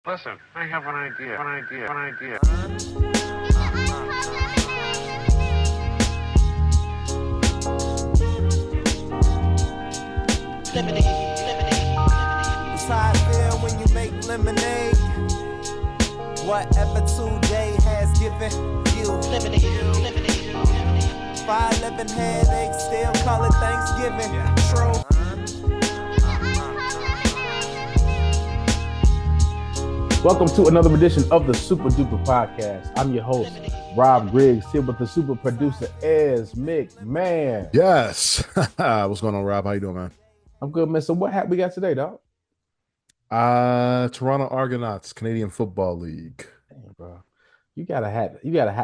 Listen, I have an idea. It's how I feel when you make lemonade. Whatever today has given you. 511 headaches, still call it Thanksgiving. True. Welcome to another edition of the Super Dupa podcast. I'm your host, Rob Griggs, here with the super producer, Ez McMahon. Yes. What's going on, Rob? How you doing, man? I'm good, man. So what we got today, dog? Toronto Argonauts, Canadian Football League. Damn, bro. You got a hat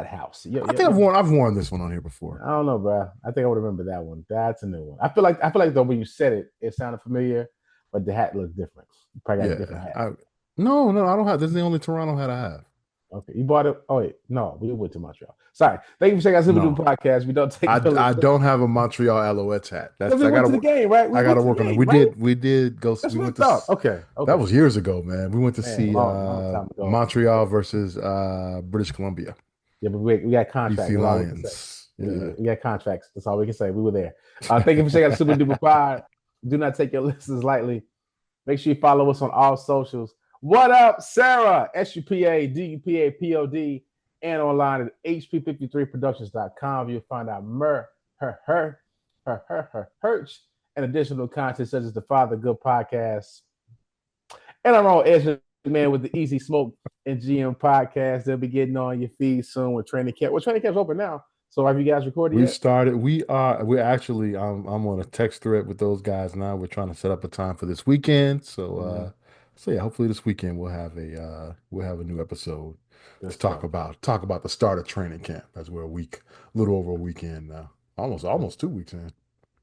house. I think I've worn this one on here before. I don't know, bro. I think I would remember that one. That's a new one. I feel like though when you said it, it sounded familiar, but the hat looked different. You probably got a different hat. No, I don't have. This is the only Toronto hat I have. Okay, you bought it. Oh wait, no, we went to Montreal. Sorry, thank you for checking out Super Dupa podcast. We don't take. I don't have a Montreal Alouettes hat. That's I got to the game, right? I got to work on it. We did go. That's we went to. Okay. That was years ago, man. We went to see long Montreal versus British Columbia. Yeah, but we got contracts. BC Lions. We got contracts. That's all we can say. We were there. Thank you for checking out Super Dupa pod. Do not take your listens lightly. Make sure you follow us on all socials. What up, Sarah? SUPA, DUPA, POD, and online at hp53productions.com. You'll find out her and additional content such as the Father Good podcast. And our own Edge Man with the Easy Smoke and GM podcast. They'll be getting on your feed soon with training camp. Well, training camp's open now. So have you guys recorded yet? We started. We're actually. I'm on a text thread with those guys now. We're trying to set up a time for this weekend. So. So yeah, hopefully this weekend we'll have a new episode to talk about the start of training camp. As we're a little over a weekend now, almost 2 weeks in.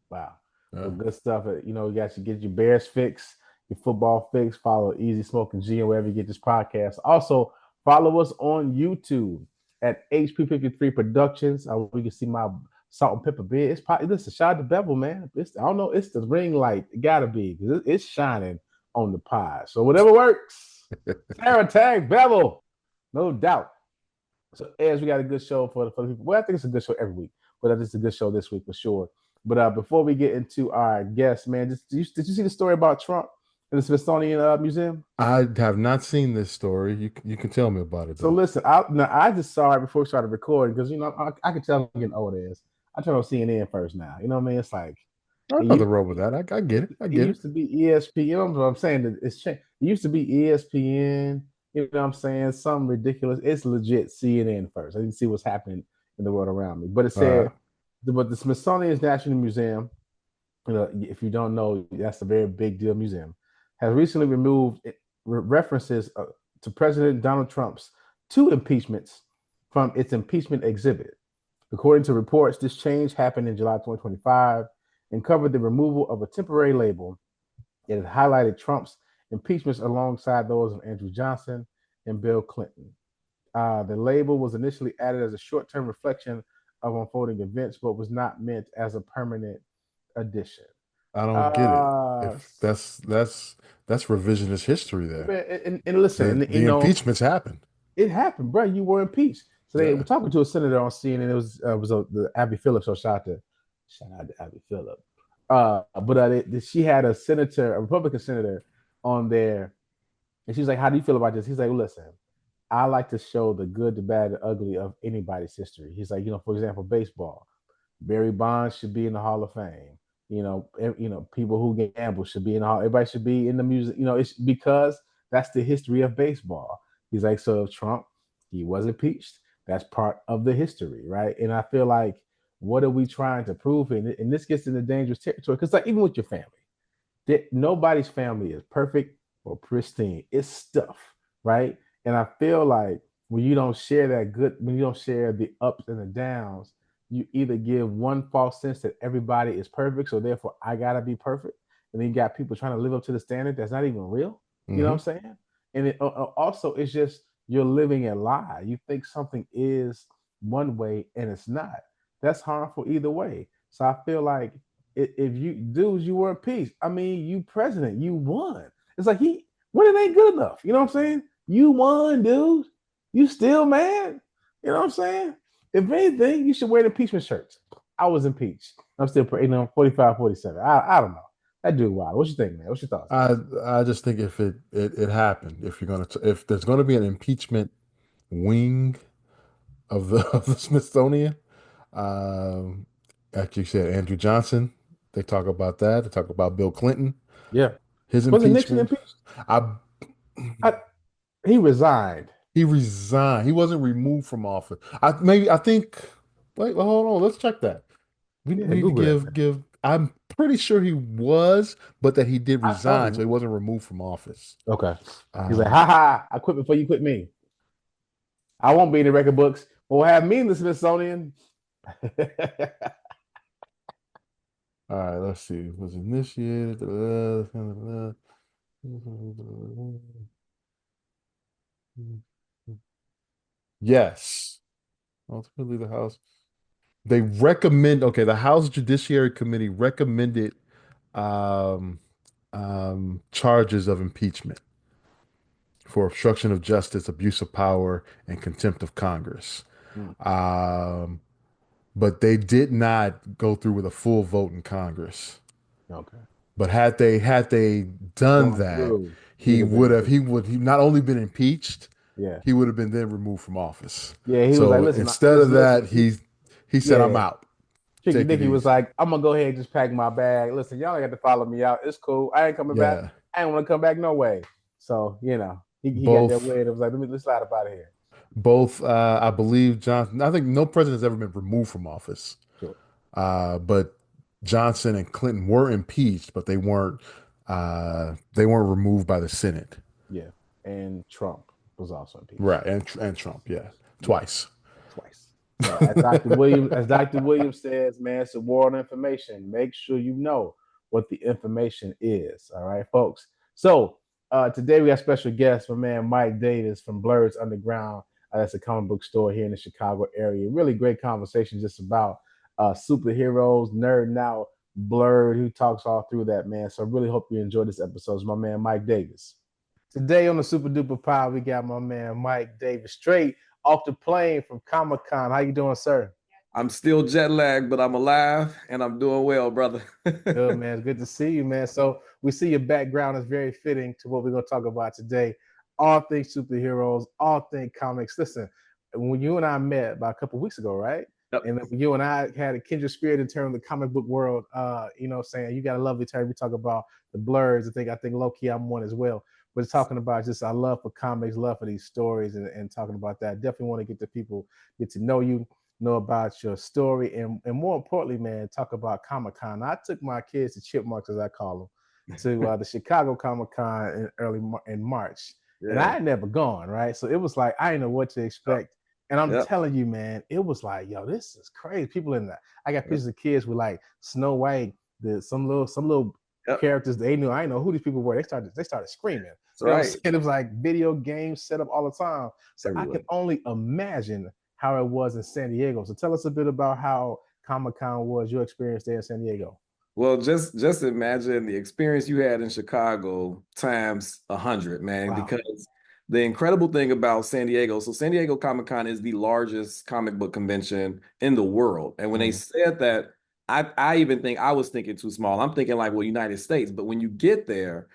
Wow, well, good stuff. You know, you got to get your Bears fix, your football fix. Follow Easy Smoke and G wherever you get this podcast. Also follow us on YouTube at HP53 Productions. We can see my salt and pepper beard. It's probably this is shout out to Bevel, man. I don't know. It's the ring light. It gotta be because it's shining on the pod. So whatever works. Sarah tag Bevel. No doubt. So as we got a good show for the people. Well, I think it's a good show every week, but it's a good show this week for sure. But before we get into our guests, man, did you see the story about Trump in the Smithsonian Museum? I have not seen this story. You can tell me about it. So listen, I just saw it before we started recording because I could tell I'm getting old as I turn on CNN first now. You know what I mean? It's like nothing wrong with that. I get it. It used to be ESPN. You know what I'm saying? That it's changed. It used to be ESPN. You know what I'm saying? Something ridiculous. It's legit CNN first. I didn't see what's happening in the world around me. But it said, but the Smithsonian National Museum, you know, if you don't know, that's a very big deal museum, has recently removed references to President Donald Trump's 2 impeachments from its impeachment exhibit. According to reports, this change happened in July 2025. And covered the removal of a temporary label. It highlighted Trump's impeachments alongside those of Andrew Johnson and Bill Clinton. The label was initially added as a short-term reflection of unfolding events, but was not meant as a permanent addition. I don't get it. That's revisionist history there. And listen, the impeachments happened. It happened, bro. You were impeached. So they were talking to a senator on CNN. It was the Abby Phillips. So shout out to Abby Phillip. But she had a Republican senator on there, and she's like, "How do you feel about this?" He's like, "Listen, I like to show the good, the bad, the ugly of anybody's history." He's like, for example, baseball. Barry Bonds should be in the Hall of Fame. People who gamble should be in the Hall. Everybody should be in the music. It's because that's the history of baseball. He's like, so Trump, he was impeached. That's part of the history, right? And I feel like, what are we trying to prove? And this gets into dangerous territory because, like, even with your family, nobody's family is perfect or pristine. It's stuff, right? And I feel like when you don't share when you don't share the ups and the downs, you either give one false sense that everybody is perfect, so therefore I gotta be perfect, and then you got people trying to live up to the standard that's not even real. You know what I'm saying? And it also it's just you're living a lie. You think something is one way and it's not. That's harmful either way. So I feel like if you were impeached, I mean, you president, you won. It's like winning ain't good enough. You know what I'm saying? You won, dude. You still mad? You know what I'm saying? If anything, you should wear the impeachment shirts. I was impeached. I'm still, 45, 47. I don't know. That dude wild. What you think, man? What's your thoughts? I just think if it happened, if there's gonna be an impeachment wing of the of the Smithsonian, um, like you said, Andrew Johnson, they talk about that. They talk about Bill Clinton, Yeah. his Wasn't Nixon impeachment. impeached? I I, he resigned. He resigned. He wasn't removed from office. I think. Wait, well, hold on. Let's check that. We Yeah, need to Google that. give. I'm pretty sure he was, but that he did I thought resign, so he wasn't removed from office. okay. He's like, Um, ha ha, I quit before you quit me. I won't be in the record books. We'll have me in the Smithsonian. all right, let's see. Was initiated. Yes. Ultimately, the House. They recommend. Okay, the House Judiciary Committee recommended um, charges of impeachment for obstruction of justice, abuse of power, and contempt of Congress. Hmm, Um, but they did not go through with a full vote in Congress. okay. But had they done Going that, through, he'd have been he not only been impeached, yeah. he would have been then removed from office. Yeah, he was like, So listen, instead of listen. that, he said, "I'm Yeah. out. Tricky Take it Dicky was easy." like, I'm gonna go ahead and just pack my bag. Listen, y'all ain't got to follow me out. It's cool. I ain't coming back. Yeah, I ain't want to come back no way. So, he got that both way. It was like, let's slide up out of here. both. I believe Johnson. I think no president has ever been removed from office. Sure. But Johnson and Clinton were impeached, but they weren't removed by the Senate. Yeah. And Trump was also impeached. Right, and Trump, yeah, Yeah, twice. twice. So as Dr. Williams says, man, it's a war on information. Make sure you know what the information is. All right, folks. So today we got special guest, my man Mike Davis from Blerds Underground. That's a comic book store here in the Chicago area. Really great conversation just about superheroes, nerding out, Blerd, who talks all through that, man. So I really hope you enjoy this episode. It's my man Mike Davis. Today on the Super Duper Pod, we got my man Mike Davis straight off the plane from Comic Con. How you doing, sir? I'm still jet lagged, but I'm alive and I'm doing well, brother. Good, man. It's good to see you, man. So we see your background is very fitting to what we're going to talk about today. All things superheroes, all things comics. Listen, when you and I met about a couple of weeks ago, right? Yep. And you and I had a kindred spirit in terms of the comic book world. Saying you got a lovely term. We talk about the Blerds. I think low key I'm one as well. But talking about just our love for comics, love for these stories, and talking about that. Definitely want to get the people get to know about your story, and more importantly, man, talk about Comic Con. I took my kids to Chipmunks, as I call them, to the Chicago Comic Con in March, and I had never gone, right? So it was like I didn't know what to expect. And I'm telling you, man, it was like, yo, this is crazy. People in there. I got pictures of kids with like Snow White, some little characters they knew. I didn't know who these people were. They started screaming. That's right. It was like video games set up all the time. So everywhere. I can only imagine how it was in San Diego. So tell us a bit about how Comic-Con was, your experience there in San Diego. Well, just imagine the experience you had in Chicago times 100, man, wow. Because the incredible thing about San Diego, so San Diego Comic-Con is the largest comic book convention in the world. And when they said that, I even think I was thinking too small. I'm thinking like, well, United States. But when you get there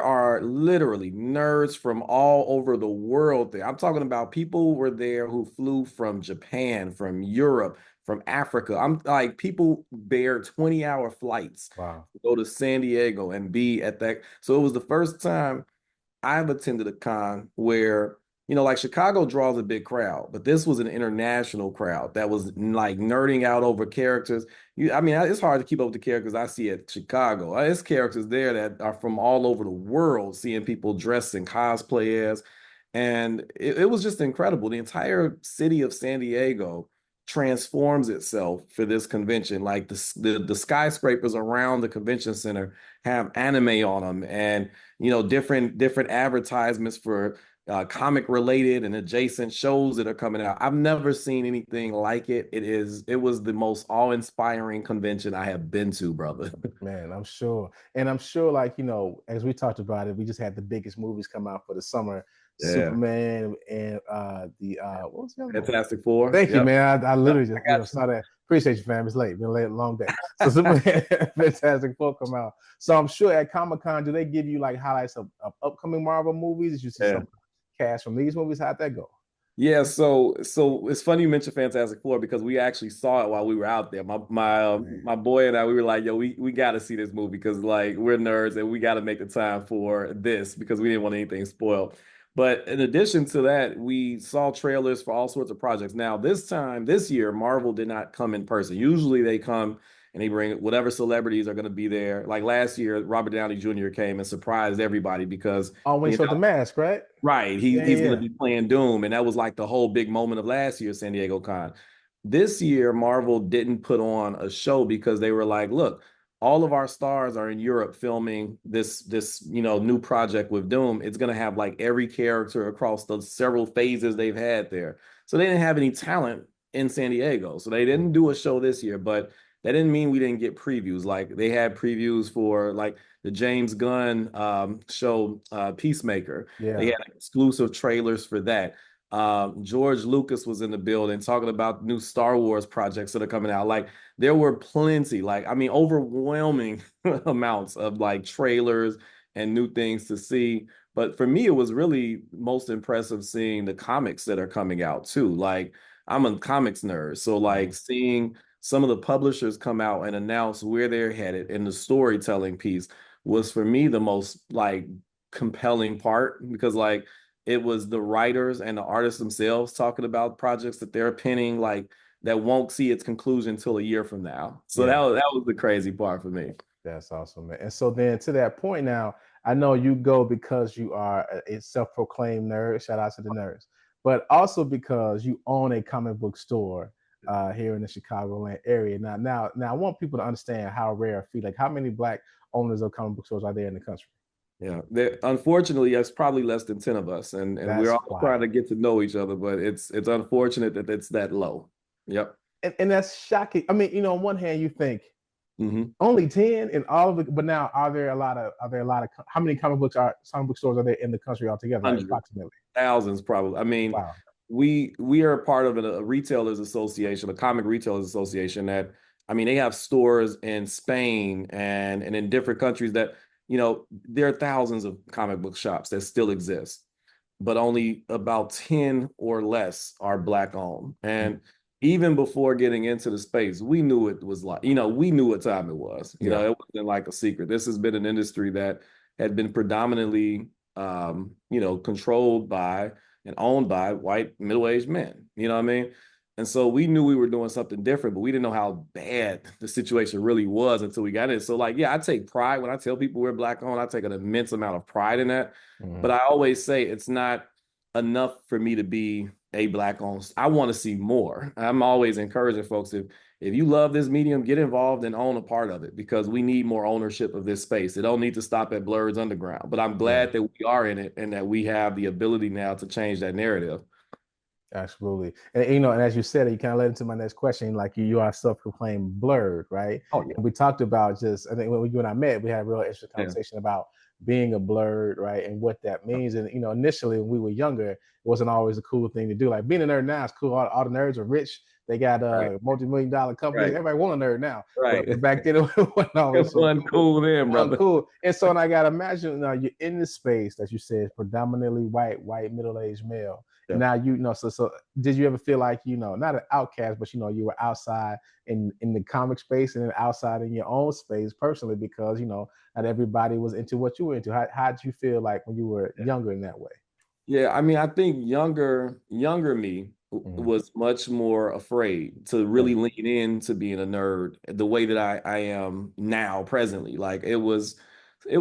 are literally nerds from all over the world there. I'm talking about people were there who flew from Japan, from Europe, from Africa. I'm like, people bear 20-hour flights to go to San Diego and be at that. So it was the first time I've attended a con where, like Chicago draws a big crowd, but this was an international crowd that was like nerding out over characters. It's hard to keep up with the characters I see at Chicago. There's characters there that are from all over the world, seeing people dressed in cosplay as, and it was just incredible. The entire city of San Diego transforms itself for this convention. Like the skyscrapers around the convention center have anime on them, and different advertisements for comic related and adjacent shows that are coming out. I've never seen anything like it. It was the most awe-inspiring convention I have been to, brother. Man, I'm sure. And I'm sure, like, as we talked about it, we just had the biggest movies come out for the summer. Superman, and what was the other one? Fantastic Four. Thank you, man. I literally just got you. saw that. Appreciate you, fam. It's late. Been a late, long day. So Superman, Fantastic Four come out. So I'm sure at Comic-Con, do they give you like highlights of upcoming Marvel movies? Did you see some cast from these movies? How'd that go? Yeah, so it's funny you mentioned Fantastic Four because we actually saw it while we were out there. My boy and I, we were like, yo, we got to see this movie because like we're nerds and we got to make the time for this because we didn't want anything spoiled. But in addition to that, we saw trailers for all sorts of projects. Now, this year, Marvel did not come in person. Usually they come and they bring whatever celebrities are going to be there. Like last year, Robert Downey Jr. came and surprised everybody because when he showed the mask, right? Right. He's going to be playing Doom. And that was like the whole big moment of last year's San Diego Con. This year, Marvel didn't put on a show because they were like, look, all of our stars are in Europe filming this new project with Doom. It's going to have like every character across the several phases they've had there. So they didn't have any talent in San Diego. So they didn't do a show this year, but that didn't mean we didn't get previews. Like they had previews for like the James Gunn show Peacemaker. Yeah. They had exclusive trailers for that. George Lucas was in the building talking about new Star Wars projects that are coming out. Like there were plenty, overwhelming amounts of like trailers and new things to see. But for me, it was really most impressive seeing the comics that are coming out too. Like I'm a comics nerd. So like seeing some of the publishers come out and announce where they're headed and the storytelling piece was for me the most like compelling part because like it was the writers and the artists themselves talking about projects that they're penning like that won't see its conclusion until a year from now. So that was the crazy part for me. That's awesome, man. And so then to that point now, I know you go because you are a self-proclaimed nerd. Shout out to the nerds. But also because you own a comic book store here in the Chicagoland area. Now, I want people to understand how rare a feat. Like, how many Black owners of comic book stores are there in the country? Yeah, unfortunately, it's probably less than 10 of us, and we're all trying to get to know each other, but it's unfortunate that it's that low. Yep. And that's shocking. I mean, on one hand, you think only 10 in all of it, but now are there a lot of how many comic book stores are there in the country altogether? Approximately thousands, probably. I mean, wow. We are part of a retailers association, a comic retailers association that, I mean, they have stores in Spain and in different countries that, there are thousands of comic book shops that still exist, but only about 10 or less are Black owned. And even before getting into the space, we knew it was like, we knew what time it was. It wasn't like a secret. This has been an industry that had been predominantly, controlled by and owned by white middle-aged men. You know what I mean? And so we knew we were doing something different, but we didn't know how bad the situation really was until we got in. So like, I take pride when I tell people we're Black owned. I take an immense amount of pride in that. But I always say it's not enough for me to be a Black owned. I want to see more. I'm always encouraging folks, if you love this medium, get involved and own a part of it because we need more ownership of this space. It don't need to stop at Blerds Underground, but I'm glad that we are in it and that we have the ability now to change that narrative. Absolutely. And and as you said, you kind of led into my next question, like you are self-proclaimed BLERD, right? Oh, yeah. And we talked about I think when you and I met, we had a real interesting conversation about being a BLERD, right? And what that means. And initially when we were younger, it wasn't always a cool thing to do. Like being a nerd now is cool. All the nerds are rich. They got multi-million-dollar companies. Everybody want a nerd now. Right. But back then it wasn't always cool then, brother. Cool. And so I gotta imagine now you're in this space that you said predominantly white middle-aged male. Yeah. Now so did you ever feel like not an outcast, but you were outside in the comic space and then outside in your own space personally because not everybody was into what you were into? How did you feel like when you were younger in that way? Yeah, I mean, I think younger me was much more afraid to really lean into being a nerd the way that I am now presently. Like it was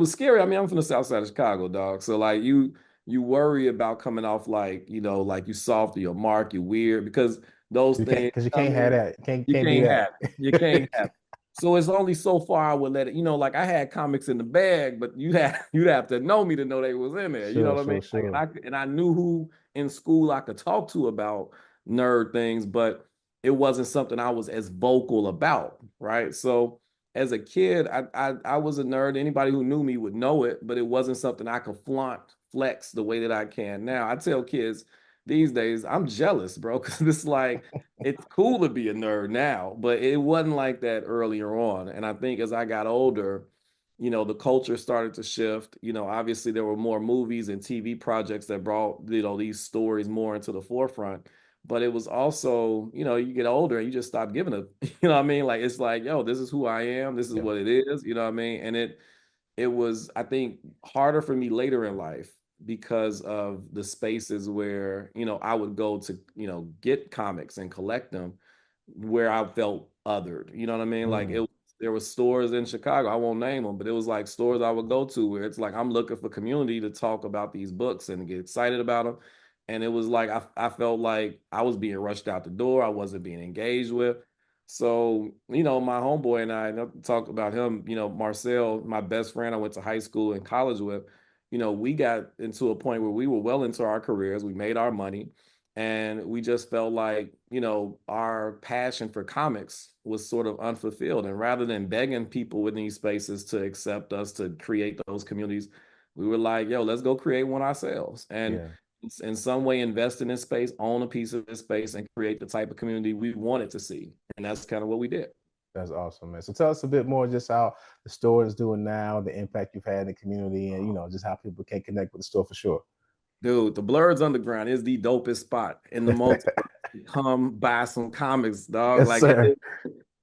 scary. I mean, I'm from the south side of Chicago, dog. So like you worry about coming off like, like you soft or your mark, you weird because those things. Because you can't have that. You can't have it. So it's only so far I would let it, like I had comics in the bag, but you'd have to know me to know they was in there. You know what I mean? Sure. Like, and I knew who in school I could talk to about nerd things, but it wasn't something I was as vocal about, right? So as a kid, I was a nerd. Anybody who knew me would know it, but it wasn't something I could flaunt flex the way that I can now. I tell kids these days, I'm jealous, bro, because it's like it's cool to be a nerd now, but it wasn't like that earlier on. And I think as I got older, the culture started to shift. Obviously there were more movies and TV projects that brought, these stories more into the forefront. But it was also, you get older and you just stop giving a, you know what I mean? Like, it's like, yo, this is who I am. This is Yeah. what it is. You know what I mean? And it was, I think, harder for me later in life because of the spaces where, I would go to, get comics and collect them where I felt othered. You know what I mean? Like Mm. there were stores in Chicago, I won't name them, but it was like stores I would go to where it's like I'm looking for community to talk about these books and get excited about them. And it was like I felt like I was being rushed out the door. I wasn't being engaged with. So, my homeboy and I talked about him, Marcel, my best friend I went to high school and college with, we got into a point where we were well into our careers. We made our money. And we just felt like, our passion for comics was sort of unfulfilled. And rather than begging people in these spaces to accept us to create those communities, we were like, yo, let's go create one ourselves. And Yeah. in some way invest in this space, own a piece of this space, and create the type of community we wanted to see. And that's kind of what we did. That's awesome, man. So tell us a bit more just how the store is doing now, the impact you've had in the community, and just how people can connect with the store for sure. Dude, the Blerds Underground is the dopest spot in the multiverse. Come buy some comics, dog. Yes, Like sir.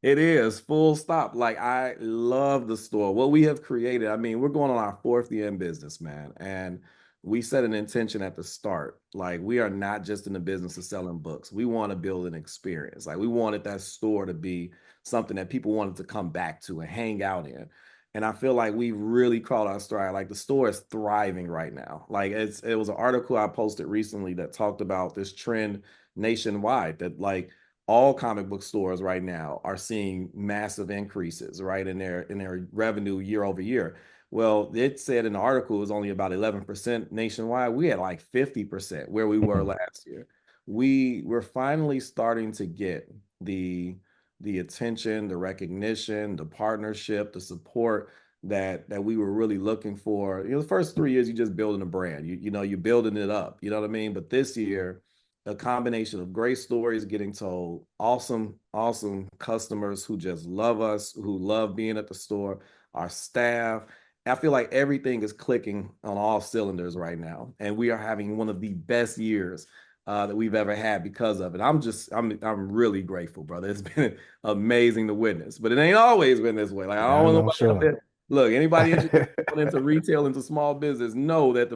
it is full stop. Like I love the store. What we have created. I mean, we're going on our fourth year in business, man. And we set an intention at the start. Like we are not just in the business of selling books. We want to build an experience. Like we wanted that store to be something that people wanted to come back to and hang out in. And I feel like we really caught our stride. Like the store is thriving right now. Like it was an article I posted recently that talked about this trend nationwide that like all comic book stores right now are seeing massive increases, right, in their revenue year over year. Well, it said in the article it was only about 11% nationwide. We had like 50% where we were last year. We're finally starting to get the attention, the recognition, the partnership, the support that we were really looking for. The first 3 years, you're just building a brand. You're building it up. You know what I mean? But this year, a combination of great stories getting told, awesome, awesome customers who just love us, who love being at the store, our staff. I feel like everything is clicking on all cylinders right now, and we are having one of the best years that we've ever had because of it. I'm really grateful, brother. It's been amazing to witness, but it ain't always been this way. Like I Yeah, don't I want know, nobody out sure. there. Look, anybody interested into retail, into small business, know that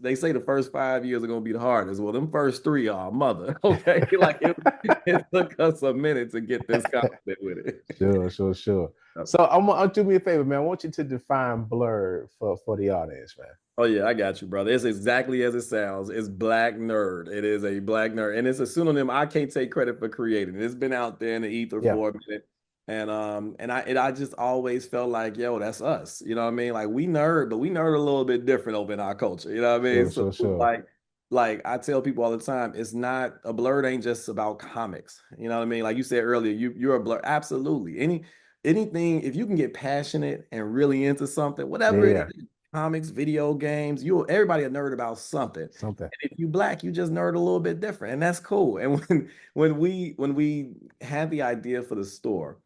they say the first 5 years are gonna be the hardest. Well, them first three are mother. Okay, like it took us a minute to get this confident with it. Sure. So do me a favor, man. I want you to define blurred for the audience, man. Oh yeah, I got you, brother. It's exactly as it sounds. It's Black Nerd. It is a Black Nerd, and it's a pseudonym I can't take credit for creating. It's been out there in the ether Yeah, for a minute, and I just always felt like, yo, that's us. You know what I mean? Like we nerd, but we nerd a little bit different over in our culture. You know what I mean? So sure. like I tell people all the time, it's not a blurred ain't just about comics. You know what I mean? Like you said earlier, you're a blur. Absolutely. Anything if you can get passionate and really into something, whatever it Yeah, is, comics, video games, everybody a nerd about something. something. And if you Black, you just nerd a little bit different, and that's cool. And when we had the idea for the store,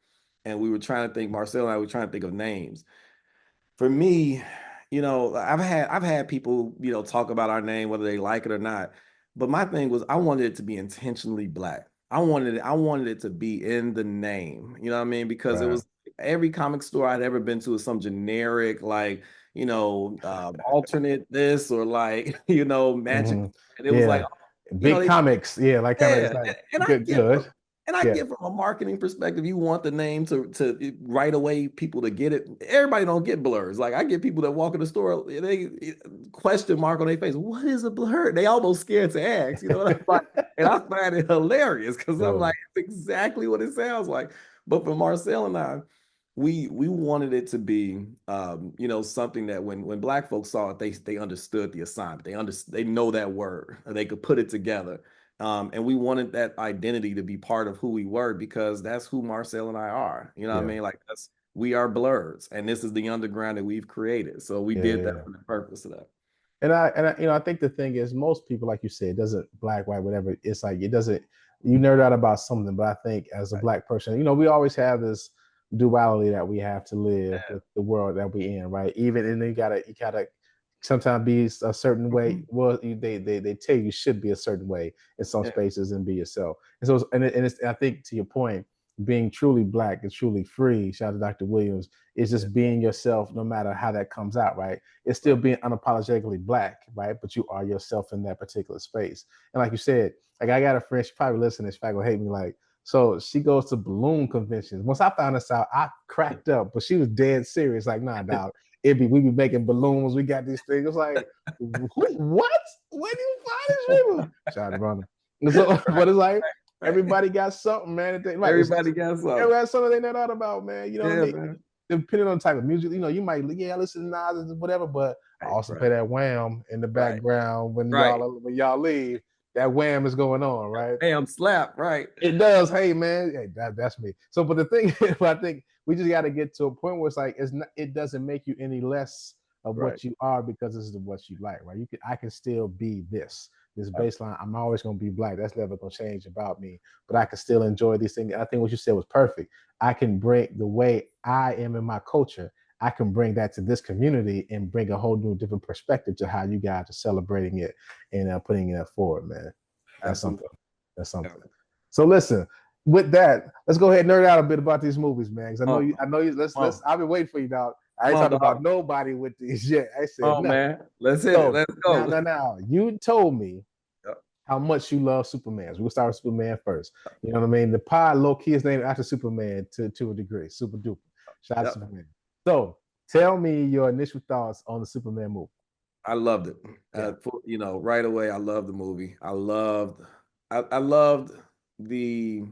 and we were trying to think, Marcel and I were trying to think of names. For me, I've had people, talk about our name, whether they like it or not. But my thing was I wanted it to be intentionally Black. I wanted it to be in the name. You know what I mean? Because it Right. was every comic store I'd ever been to is some generic, like, alternate this or like, magic. Hmm. And it was like, Yeah, big they comics. Yeah, like kind of it's yeah, like and I good, get good. and I Yeah, get from a marketing perspective, you want the name to right away people to get it. Everybody don't get blurs. Like I get people that walk in the store, they question mark on their face. What is a blur? They almost scared to ask. You know what I'm like? And I find it hilarious because I'm sure. like, it's exactly what it sounds like. But for Marcel and I, we wanted it to be something that when Black folks saw it, they understood the assignment. They know that word. They could put it together. And we wanted that identity to be part of who we were because that's who Marcel and I are. You know what I Yeah, mean? Like we are Blerds, and this is the underground that we've created. So we did that yeah. for the purpose of that. And I think the thing is, most people, like you said, it doesn't black, white, whatever. It's like it doesn't. You nerd out about something, but I think as a black person, we always have this duality that we have to live with the world that we in, right? Even and you gotta sometimes be a certain way. Well, they tell you should be a certain way in some spaces and be yourself. And so it's I think to your point, being truly black and truly free. Shout out to Dr. Williams. Is just being yourself, no matter how that comes out, right? It's still being unapologetically black, right? But you are yourself in that particular space. And like you said, like I got a friend, she probably listening, she probably gonna hate me, like, so she goes to balloon conventions. Once I found this out, I cracked up, but she was dead serious. Like, nah, dog. We be making balloons. We got these things. It's like, what? Where do you find these people? Shout out to Brother. So, but it's like everybody got something, man. Like, everybody got something. Everybody has something they know about, man. You know what I mean? Man. Depending on the type of music, you might listen to Nas and whatever, but I also play that wham in the background when y'all leave. That wham is going on, right? Wham slap, right? It does. Hey, man, that's me. So, but the thing is, I think we just got to get to a point where it's like it doesn't make you any less of what you are because this is what you like, right? I can still be this baseline. I'm always going to be black. That's never going to change about me, but I can still enjoy these things. I think what you said was perfect. I can bring the way I am in my culture. I can bring that to this community and bring a whole new different perspective to how you guys are celebrating it and putting it forward, man. That's something. That's something. So listen, with that, let's go ahead and nerd out a bit about these movies, man. Because I know you. Let's. I've been waiting for you, dog. I ain't talking about nobody with these yet. I said, nothing. Man, let's hit it. Let's go. Now, you told me how much you love Superman. So we'll start with Superman first. You know what I mean? The pod low key is named after Superman to a degree. Super Duper. Shout out to Superman. So tell me your initial thoughts on the Superman movie. I loved it. Right away, I loved the movie. I loved the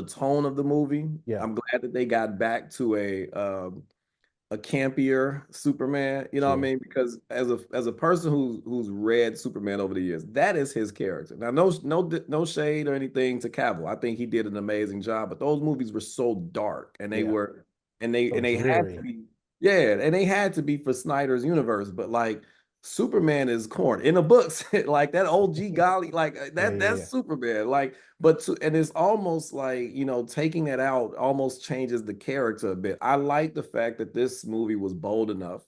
tone of the movie. Yeah. I'm glad that they got back to a campier Superman. You know what I mean? Because as a person who's read Superman over the years, that is his character. Now, no shade or anything to Cavill. I think he did an amazing job, but those movies were so dark, and they were, and they had to be. Yeah, and they had to be for Snyder's universe, but like Superman is corn in the books, like that OG golly, like that's Superman. Like, and it's almost like, taking that out almost changes the character a bit. I like the fact that this movie was bold enough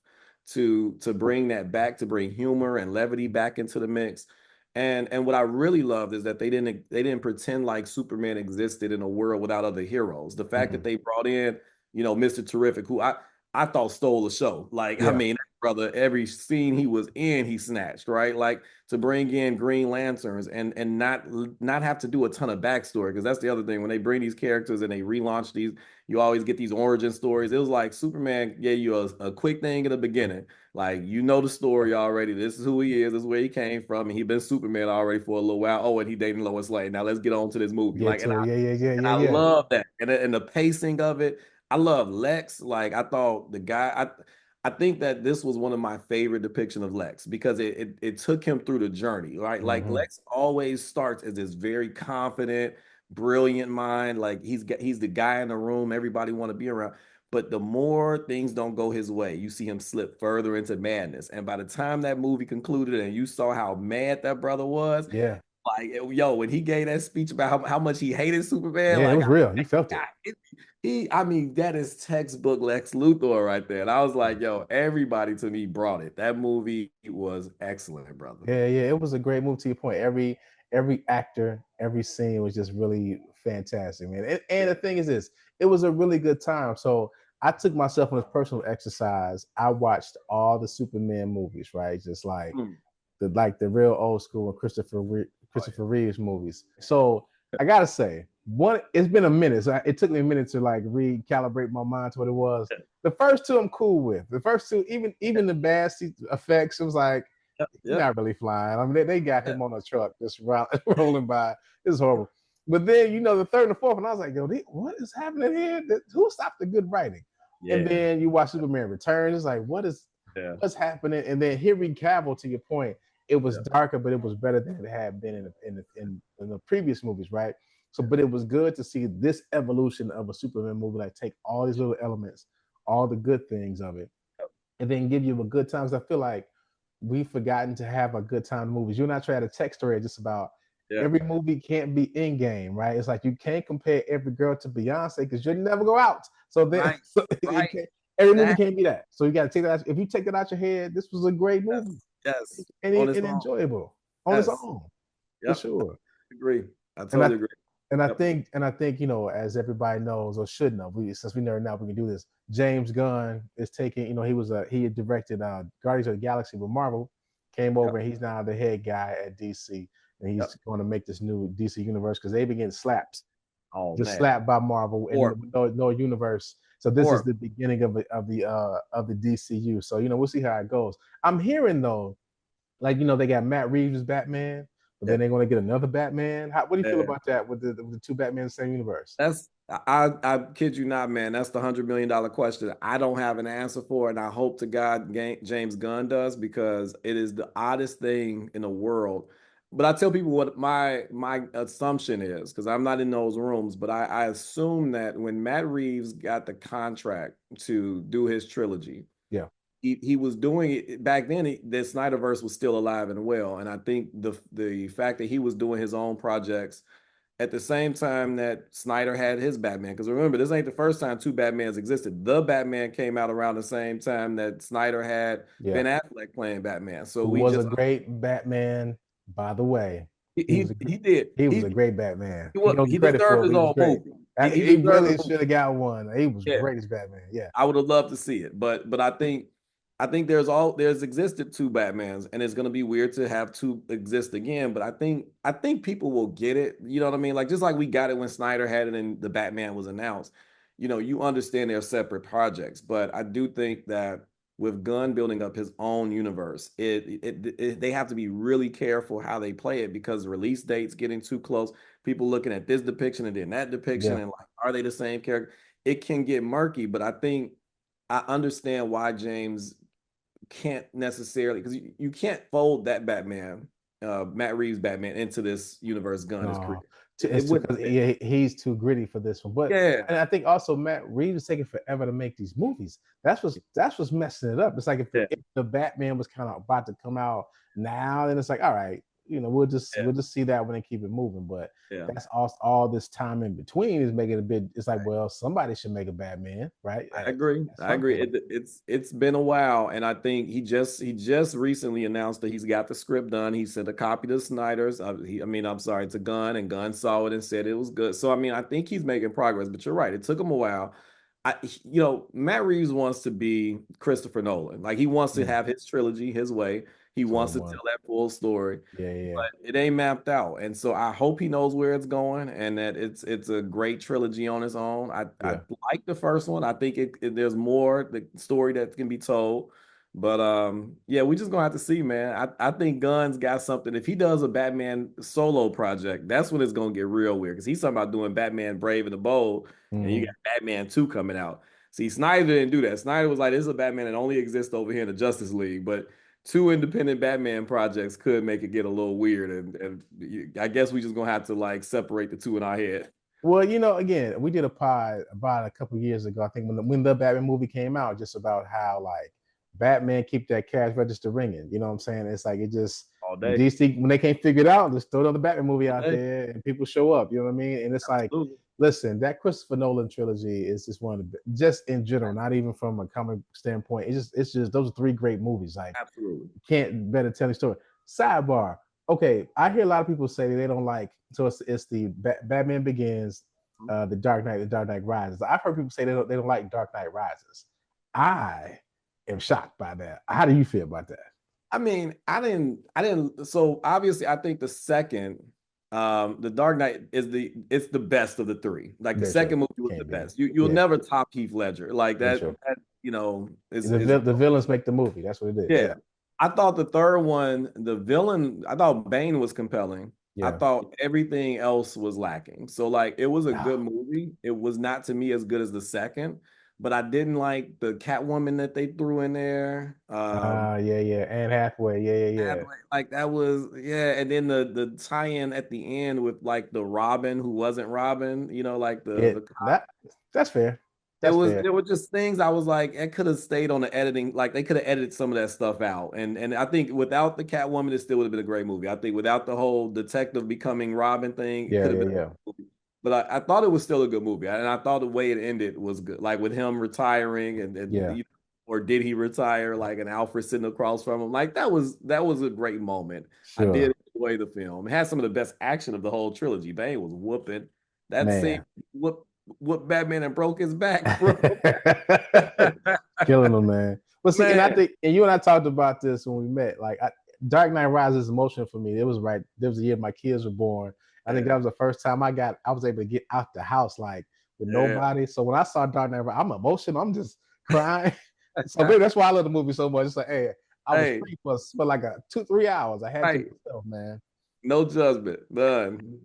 to bring that back, to bring humor and levity back into the mix. And what I really loved is that they didn't pretend like Superman existed in a world without other heroes. The fact that they brought in, Mr. Terrific, who I thought stole the show. Like, I mean, brother, every scene he was in, he snatched, right? Like, to bring in Green Lanterns and not have to do a ton of backstory, because that's the other thing. When they bring these characters and they relaunch these, you always get these origin stories. It was like Superman gave you a quick thing in the beginning. Like, the story already. This is who he is. This is where he came from. And he's been Superman already for a little while. Oh, and he dating Lois Lane. Now let's get on to this movie. I love that. And the pacing of it. I love Lex. Like, I thought the guy, I think that this was one of my favorite depiction of Lex because it took him through the journey, right? Like, Lex always starts as this very confident, brilliant mind. Like, he's the guy in the room everybody want to be around. But the more things don't go his way, you see him slip further into madness. And by the time that movie concluded and you saw how mad that brother was, like, when he gave that speech about how much he hated Superman, it was real. You felt it. I mean, that is textbook Lex Luthor right there. And I was like, everybody to me brought it. That movie was excellent, brother. Yeah, it was a great movie to your point. Every actor, every scene was just really fantastic, man. And the thing is this, it was a really good time. So I took myself on this personal exercise. I watched all the Superman movies, right? Just like the real old school Christopher Reeves movies. So I gotta say, it's been a minute. So it took me a minute to like recalibrate my mind to what it was. The first two I'm cool with. The first two, even the bad effects, it was like you're not really flying. I mean, they got him on a truck just rolling by. It's horrible. But then the third and the fourth, and I was like, what is happening here? Who stopped the good writing? Yeah. And then you watch Superman Returns. It's like, what's happening? And then Henry Cavill, to your point, it was darker, but it was better than it had been in the previous movies, right? So, but it was good to see this evolution of a Superman movie, like take all these little elements, all the good things of it, and then give you a good time. I feel like we've forgotten to have a good time in movies. You and I tried a text thread just about Yeah. every movie can't be in game, right? It's like you can't compare every girl to Beyonce because you'll never go out. So then Right. so Right. every movie can't be that. So you got to take that out. If you take that out your head, this was a great movie. Yes. And, On its own. enjoyable on its Yes. own. For Yep. sure. Agree. I totally agree. And Yep. I think, you know, as everybody knows or should know, since we know now we can do this. James Gunn is taking, you know, he had directed Guardians of the Galaxy with Marvel, came over and he's now the head guy at DC, and he's going to make this new DC universe because they've been getting slapped, slapped by Marvel and no universe. So this is the beginning of the DCU. So you know, we'll see how it goes. I'm hearing though, like, you know, they got Matt Reeves as Batman, but then they're going to get another Batman. What do you feel about that with the two Batman in the same universe? I kid you not, man. That's the $100 million question. I don't have an answer for it, and I hope to God James Gunn does, because it is the oddest thing in the world. But I tell people what my assumption is, because I'm not in those rooms, but I assume that when Matt Reeves got the contract to do his trilogy, he was doing it back then. The Snyderverse was still alive and well, and I think the fact that he was doing his own projects at the same time that Snyder had his Batman, because remember, this ain't the first time two Batmans existed. The Batman came out around the same time that Snyder had Ben Affleck playing Batman. So who was a great Batman, by the way. He did. He was a great Batman. He deserved his own movie. He really should have got one. He was great as Batman. Yeah, I would have loved to see it, but I think there's existed two Batmans, and it's gonna be weird to have two exist again. But I think people will get it. You know what I mean? Like, just like we got it when Snyder had it and the Batman was announced. You know, you understand they're separate projects, but I do think that with Gunn building up his own universe, they have to be really careful how they play it, because release dates getting too close. People looking at this depiction and then that depiction, and like, are they the same character? It can get murky, but I understand why James can't necessarily, because you can't fold that Batman, Matt Reeves Batman, into this universe Gunn has created. It's because he's too gritty for this one. But and I think also Matt Reeves is taking forever to make these movies. That's what's messing it up. It's like if the Batman was kind of about to come out now, then it's like, all right, you know, we'll just see that one and keep it moving. But that's all this time in between is making it a bit. It's like, well, somebody should make a Batman, right? I agree. It's been a while, and I think he just recently announced that he's got the script done. He sent a copy to Snyder's. I'm sorry, to Gunn, and Gunn saw it and said it was good. So I think he's making progress. But you're right, it took him a while. Matt Reeves wants to be Christopher Nolan. Like, he wants to have his trilogy his way. He wants to tell that full story. But it ain't mapped out. And so I hope he knows where it's going, and that it's a great trilogy on its own. I like the first one. I think there's more the story that can be told. But we just gonna have to see, man. I think Gunn's got something. If he does a Batman solo project, that's when it's gonna get real weird, because he's talking about doing Batman Brave and the Bold, and you got Batman 2 coming out. See, Snyder didn't do that. Snyder was like, this is a Batman that only exists over here in the Justice League, but two independent Batman projects could make it get a little weird, and I guess we just gonna have to like separate the two in our head. Well, you know, again, we did a pod about a couple years ago, I think, when the Batman movie came out, just about how like Batman keep that cash register ringing. You know what I'm saying? It's like, it just all day. DC, when they can't figure it out, just throw another Batman movie out there and people show up. You know what I mean? And it's like, listen, that Christopher Nolan trilogy is just one of the, just in general, not even from a comic standpoint. It's just those are three great movies. Like, absolutely, can't better tell the story. Sidebar. Okay, I hear a lot of people say they don't like. So it's the Batman Begins, the Dark Knight Rises. I've heard people say they don't like Dark Knight Rises. I am shocked by that. How do you feel about that? I mean, I didn't. So obviously, I think the second, the Dark Knight it's the best of the three. Like, the second movie was the best. You'll never top Heath Ledger like that. That the villains make the movie. That's what it is. Yeah. I thought the third one, the villain, I thought Bane was compelling. I thought everything else was lacking. So like, it was a good movie. It was not, to me, as good as the second, but I didn't like the Catwoman that they threw in there. Anne Hathaway. Yeah. Like, that was, and then the tie-in at the end with like the Robin who wasn't Robin, like that's fair. That's fair. there were just things I was like, it could have stayed on the editing, like they could have edited some of that stuff out. And I think without the Catwoman, it still would have been a great movie. I think without the whole detective becoming Robin thing, it Yeah, could have yeah, been a yeah, good movie. But I thought it was still a good movie. And I thought the way it ended was good. Like with him retiring yeah. or did he retire? Like an Alfred sitting across from him. Like that was a great moment. I did Sure, enjoy the film. It had some of the best action of the whole trilogy. Bane was whooping. That scene man. whooped Batman and broke his back, bro. Killing them, man. But see, and I Man, think, and you and I talked about this when we met. Like, Dark Knight Rises is emotional for me. It was right. There was a year my kids were born. I think yeah, that was the first time I was able to get out the house like with yeah. nobody. So when I saw Dark Knight, I'm emotional. I'm just crying. So maybe that's why I love the movie so much. It's like, hey, I was Hey, free for like 2-3 hours. I had to right. myself, man. No judgment. None.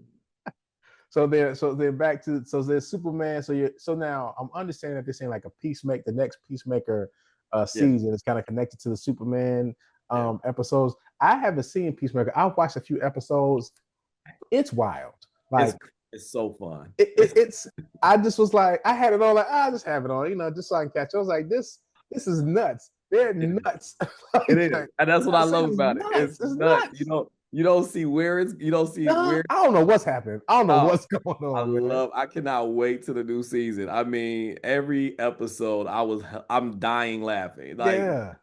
So then back to so there's Superman. So now I'm understanding that this ain't like a peacemaker. The next Peacemaker Yeah, season is kind of connected to the Superman yeah. episodes. I haven't seen Peacemaker. I've watched a few episodes. It's wild. It's Like it's so fun. it's. I just was like, I had it on. Like, I just have it on, just so I can catch. I was like, this is nuts. They're It, nuts. it is. Like, And that's what I I said, love it's about it. It's nuts. It's nuts. nuts. You don't see where it's you don't see where I don't know what's happening. I don't know oh, what's going on, man. I cannot wait to the new season. I mean, every episode I'm dying laughing. Like Yeah.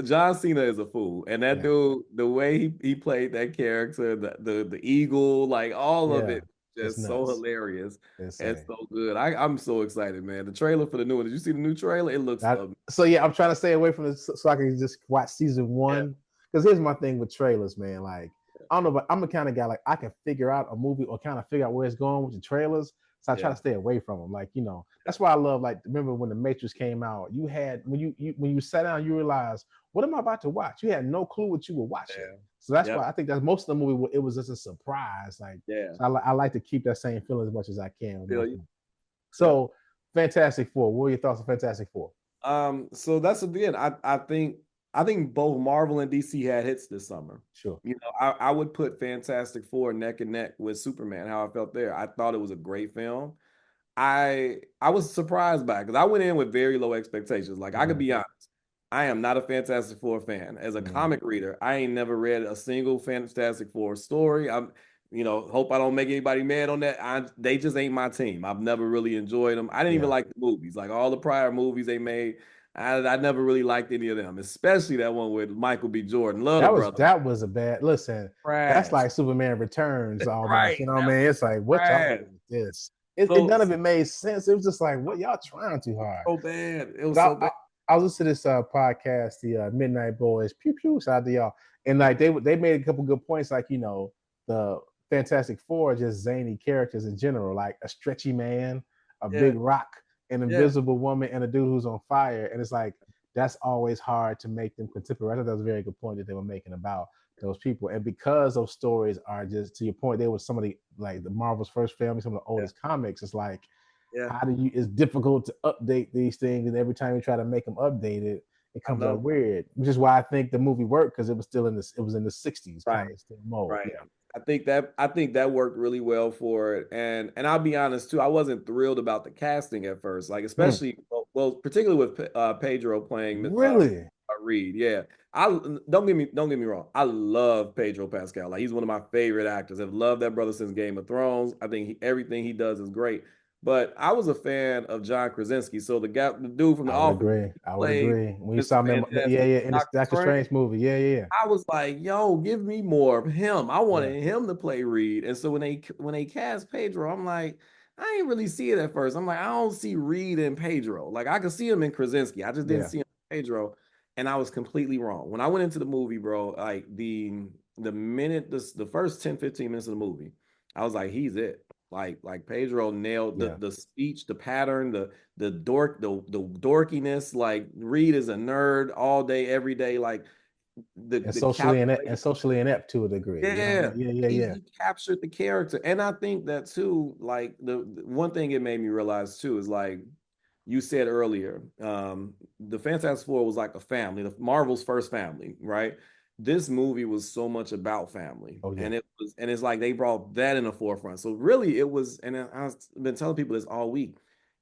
John Cena is a fool, and that Yeah. dude, the way he played that character, the eagle, like all of Yeah. it, It's just so nuts. hilarious and Insane. so good. I'm so excited, man. The trailer for the new one. Did you see the new trailer? It looks So yeah, I'm trying to stay away from this so I can just watch season yeah, one. Because here's my thing with trailers, man. Like, I don't know, but I'm the kind of guy like I can figure out a movie or kind of figure out where it's going with the trailers. So I try yeah, to stay away from them. Like, that's why I love, like, remember when the Matrix came out, you had when you sat down, you realized, what am I about to watch? You had no clue what you were watching. yeah, So that's yeah, why I think that most of the movie it was just a surprise. Like, yeah. so I like to keep that same feeling as much as I can with Feel most you? movies. Yeah. So Fantastic Four. What are your thoughts on Fantastic Four? So that's again, I think both Marvel and DC had hits this summer. Sure. I would put Fantastic Four neck and neck with Superman, how I felt there. I thought it was a great film. I was surprised by it because I went in with very low expectations. Like I could Mm-hmm. be honest, I am not a Fantastic Four fan. As a Mm-hmm. comic reader, I ain't never read a single Fantastic Four story. Hope I don't make anybody mad on that. They just ain't my team. I've never really enjoyed them. I didn't even Yeah. like the movies. Like all the prior movies they made, I never really liked any of them, especially that one with Michael B. Jordan. Love the brother. That was a bad listen. That's Trash. like Superman Returns almost. Right. You know what I That mean? was It's like what y'all trash. doing with this? None So of it made sense. It was just like what y'all trying too hard. so bad. It was But so bad. I was listening to this podcast, the Midnight Boys. Pew pew. Shout out to y'all. And like they made a couple good points. Like the Fantastic Four are just zany characters in general. Like a stretchy man, a Yeah. big rock, an Yeah. invisible woman, and a dude who's on fire. And it's like that's always hard to make them contemporary. I thought that was a very good point that they were making about those people. And because those stories are just to your point, they were some of the Marvel's first family, some of the oldest comics. It's like Yeah. it's difficult to update these things, and every time you try to make them updated, it I comes know. out weird. Which is why I think the movie worked because it was still in this. It was in the '60s kind Right. of still mode. Right. Yeah. I think that worked really well for it. And I'll be honest too, I wasn't thrilled about the casting at first. Like especially particularly with Pedro playing Really? Reed. Yeah. I don't get me wrong. I love Pedro Pascal. Like he's one of my favorite actors. I've loved that brother since Game of Thrones. I think everything he does is great. But I was a fan of John Krasinski. So the dude from The I would Office agree. I would played agree. When you Mr. saw him, Fantastic, yeah, in the Doctor Doctor Strange. Strange movie, yeah. I was like, yo, give me more of him. I Yeah. wanted him to play Reed. And so when they cast Pedro, I'm like, I ain't really see it at first. I'm like, I don't see Reed and Pedro. Like I could see him in Krasinski. I just didn't Yeah. see him in Pedro. And I was completely wrong. When I went into the movie, bro, like the first 10, 15 minutes of the movie, I was like, he's it. Like Pedro nailed Yeah. the speech, the pattern, the dorkiness. Like Reed is a nerd all day, every day. Like And the socially inept to a degree. You know what I yeah, mean? Yeah. he captured the character, and I think that too. Like the one thing it made me realize too is like you said earlier, the Fantastic Four was like a family, the Marvel's first family, right? This movie was so much about family, Oh yeah. and it's like they brought that in the forefront. So really, it was, and I've been telling people this all week.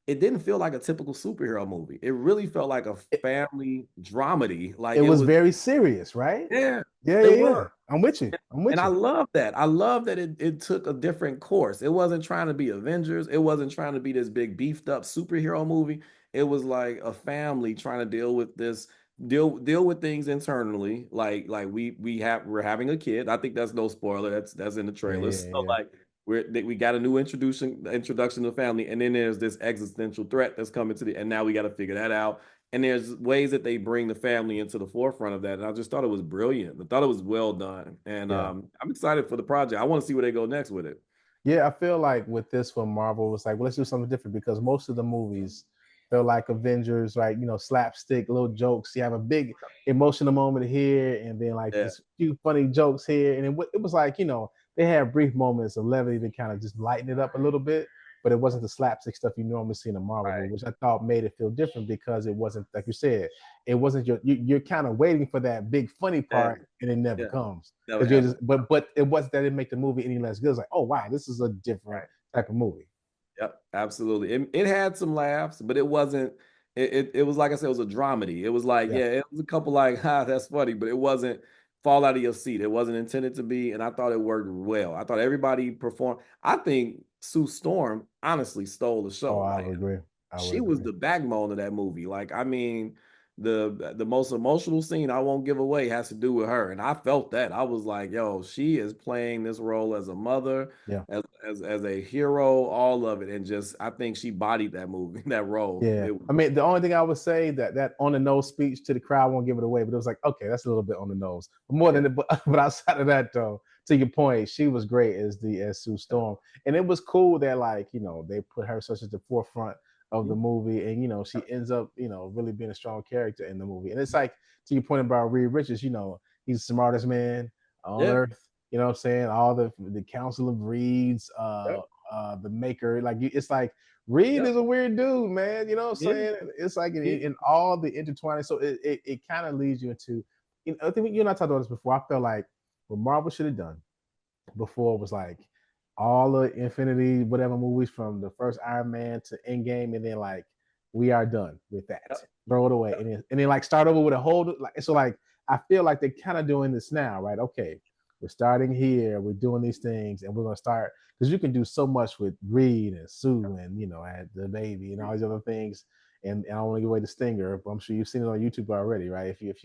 it didn't feel like a typical superhero movie. It really felt like a It, family dramedy. Like it it was was, very serious, right? yeah, Yeah, it yeah, was. yeah. I'm with you. I'm with And I you. love that. I love that it took a different course. It wasn't trying to be Avengers. It wasn't trying to be this big beefed up superhero movie. It was like a family trying to deal with this, deal with things internally. Like we're having a kid. I think that's no spoiler. That's in the Yeah, trailer. yeah, So yeah. like we got a new introduction to the family, and then there's this existential threat that's coming to the, and now we got to figure that out. And there's ways that they bring the family into the forefront of that. And I just thought it was brilliant. I thought it was well done. And Yeah. I'm excited for the project. I want to see where they go next with it. Yeah, I feel like with this one, Marvel was like, well, let's do something different because most of the movies feel like Avengers, right? You know, slapstick, little jokes. You have a big emotional moment here, and then like Yeah, this few funny jokes here, and it was like, you know, they had brief moments of levity to kind of just lighten it up a little bit, but it wasn't the slapstick stuff you normally see in a Marvel movie, right. which I thought made it feel different because it wasn't like you said, it wasn't you're kind of waiting for that big funny Yeah, part, and it never yeah. comes. Never Because you're happened. just, but it wasn't that it make the movie any less good. It's like, oh wow, this is a different Right. type of movie. Yep, absolutely. It had some laughs, but it wasn't. It was like I said, it was a dramedy. It was like, Yeah. yeah, it was a couple like, that's funny, but it wasn't fall out of your seat. It wasn't intended to be, and I thought it worked well. I thought everybody performed. I think Sue Storm honestly stole the Oh, show, I man. would agree. I would She was agree. the backbone of that movie. Like, I mean, the most emotional scene I won't give away has to do with her, and I felt that. I was like, yo, she is playing this role as a mother, Yeah. as a hero, all of it, and just I think she bodied that movie, that role. Yeah. I mean, the only thing I would say that on the nose speech to the crowd won't give it away, but it was like, okay, that's a little bit on the nose. But more Yeah, than it, but outside of that though, to your point, she was great as Sue Storm. And it was cool that like, you know, they put her such at the forefront of the movie. And you know, she ends up, you know, really being a strong character in the movie. And it's like to your point about Reed Richards, you know, he's the smartest man on yeah, earth. You know what I'm saying? All the Council of Reeds, yeah, the maker, like it's like Reed yeah, is a weird dude, man. You know what I'm yeah. saying? It's like He- in all the intertwining. So it kind of leads you into, you know, I think you and I talked about this before. I felt like what Marvel should have done before was like all the Infinity, whatever movies from the first Iron Man to Endgame, and then like we are done with that. yeah, Throw it away. yeah, And then like start over with a whole like so like I feel like they're kind of doing this now, right? Okay, we're starting here, we're doing these things, and we're gonna start because you can do so much with Reed and Sue and you know, and the baby and all these other things. And I don't want to give away the stinger, but I'm sure you've seen it on YouTube already, right? If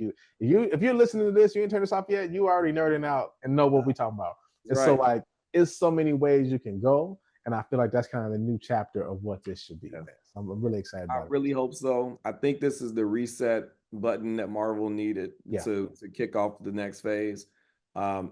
you're listening to this, you ain't turned this off yet, you already nerding out and know what we're talking about. And so right. like it's so many ways you can go. And I feel like that's kind of the new chapter of what this should be, Yeah. man. So I'm really excited I about it. really hope so. I think this is the reset button that Marvel needed Yeah. to kick off the next phase.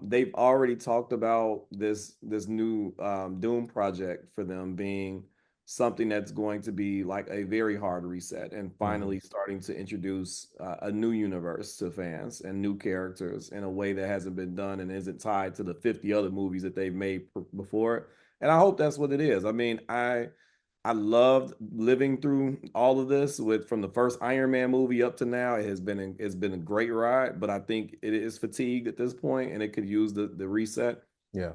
They've already talked about this new Doom project for them being something that's going to be like a very hard reset and Mm-hmm. finally starting to introduce a new universe to fans and new characters in a way that hasn't been done and isn't tied to the 50 other movies that they've made before. And I hope that's what it is. I mean, I loved living through all of this with from the first Iron Man movie up to now. It's been a great ride, but I think it is fatigued at this point, and it could use the reset. Yeah.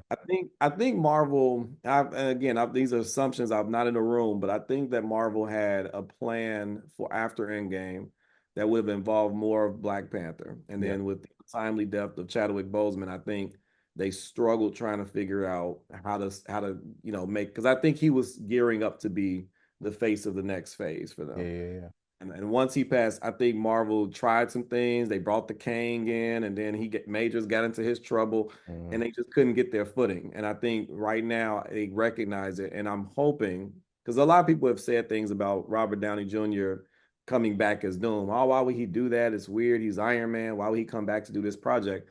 I think Marvel. And again, these are assumptions. I'm not in the room, but I think that Marvel had a plan for after Endgame that would have involved more of Black Panther, and Yeah. then with the timely death of Chadwick Boseman, I think they struggled trying to figure out how to make because I think he was gearing up to be the face of the next phase for Yeah. them. Yeah. Yeah. And once he passed, I think Marvel tried some things. They brought the Kang in, and then Majors got into his trouble, Mm-hmm. and they just couldn't get their footing. And I think right now they recognize it, and I'm hoping because a lot of people have said things about Robert Downey Jr. coming back as Doom. Oh, why would he do that? It's weird. He's Iron Man. Why would he come back to do this project?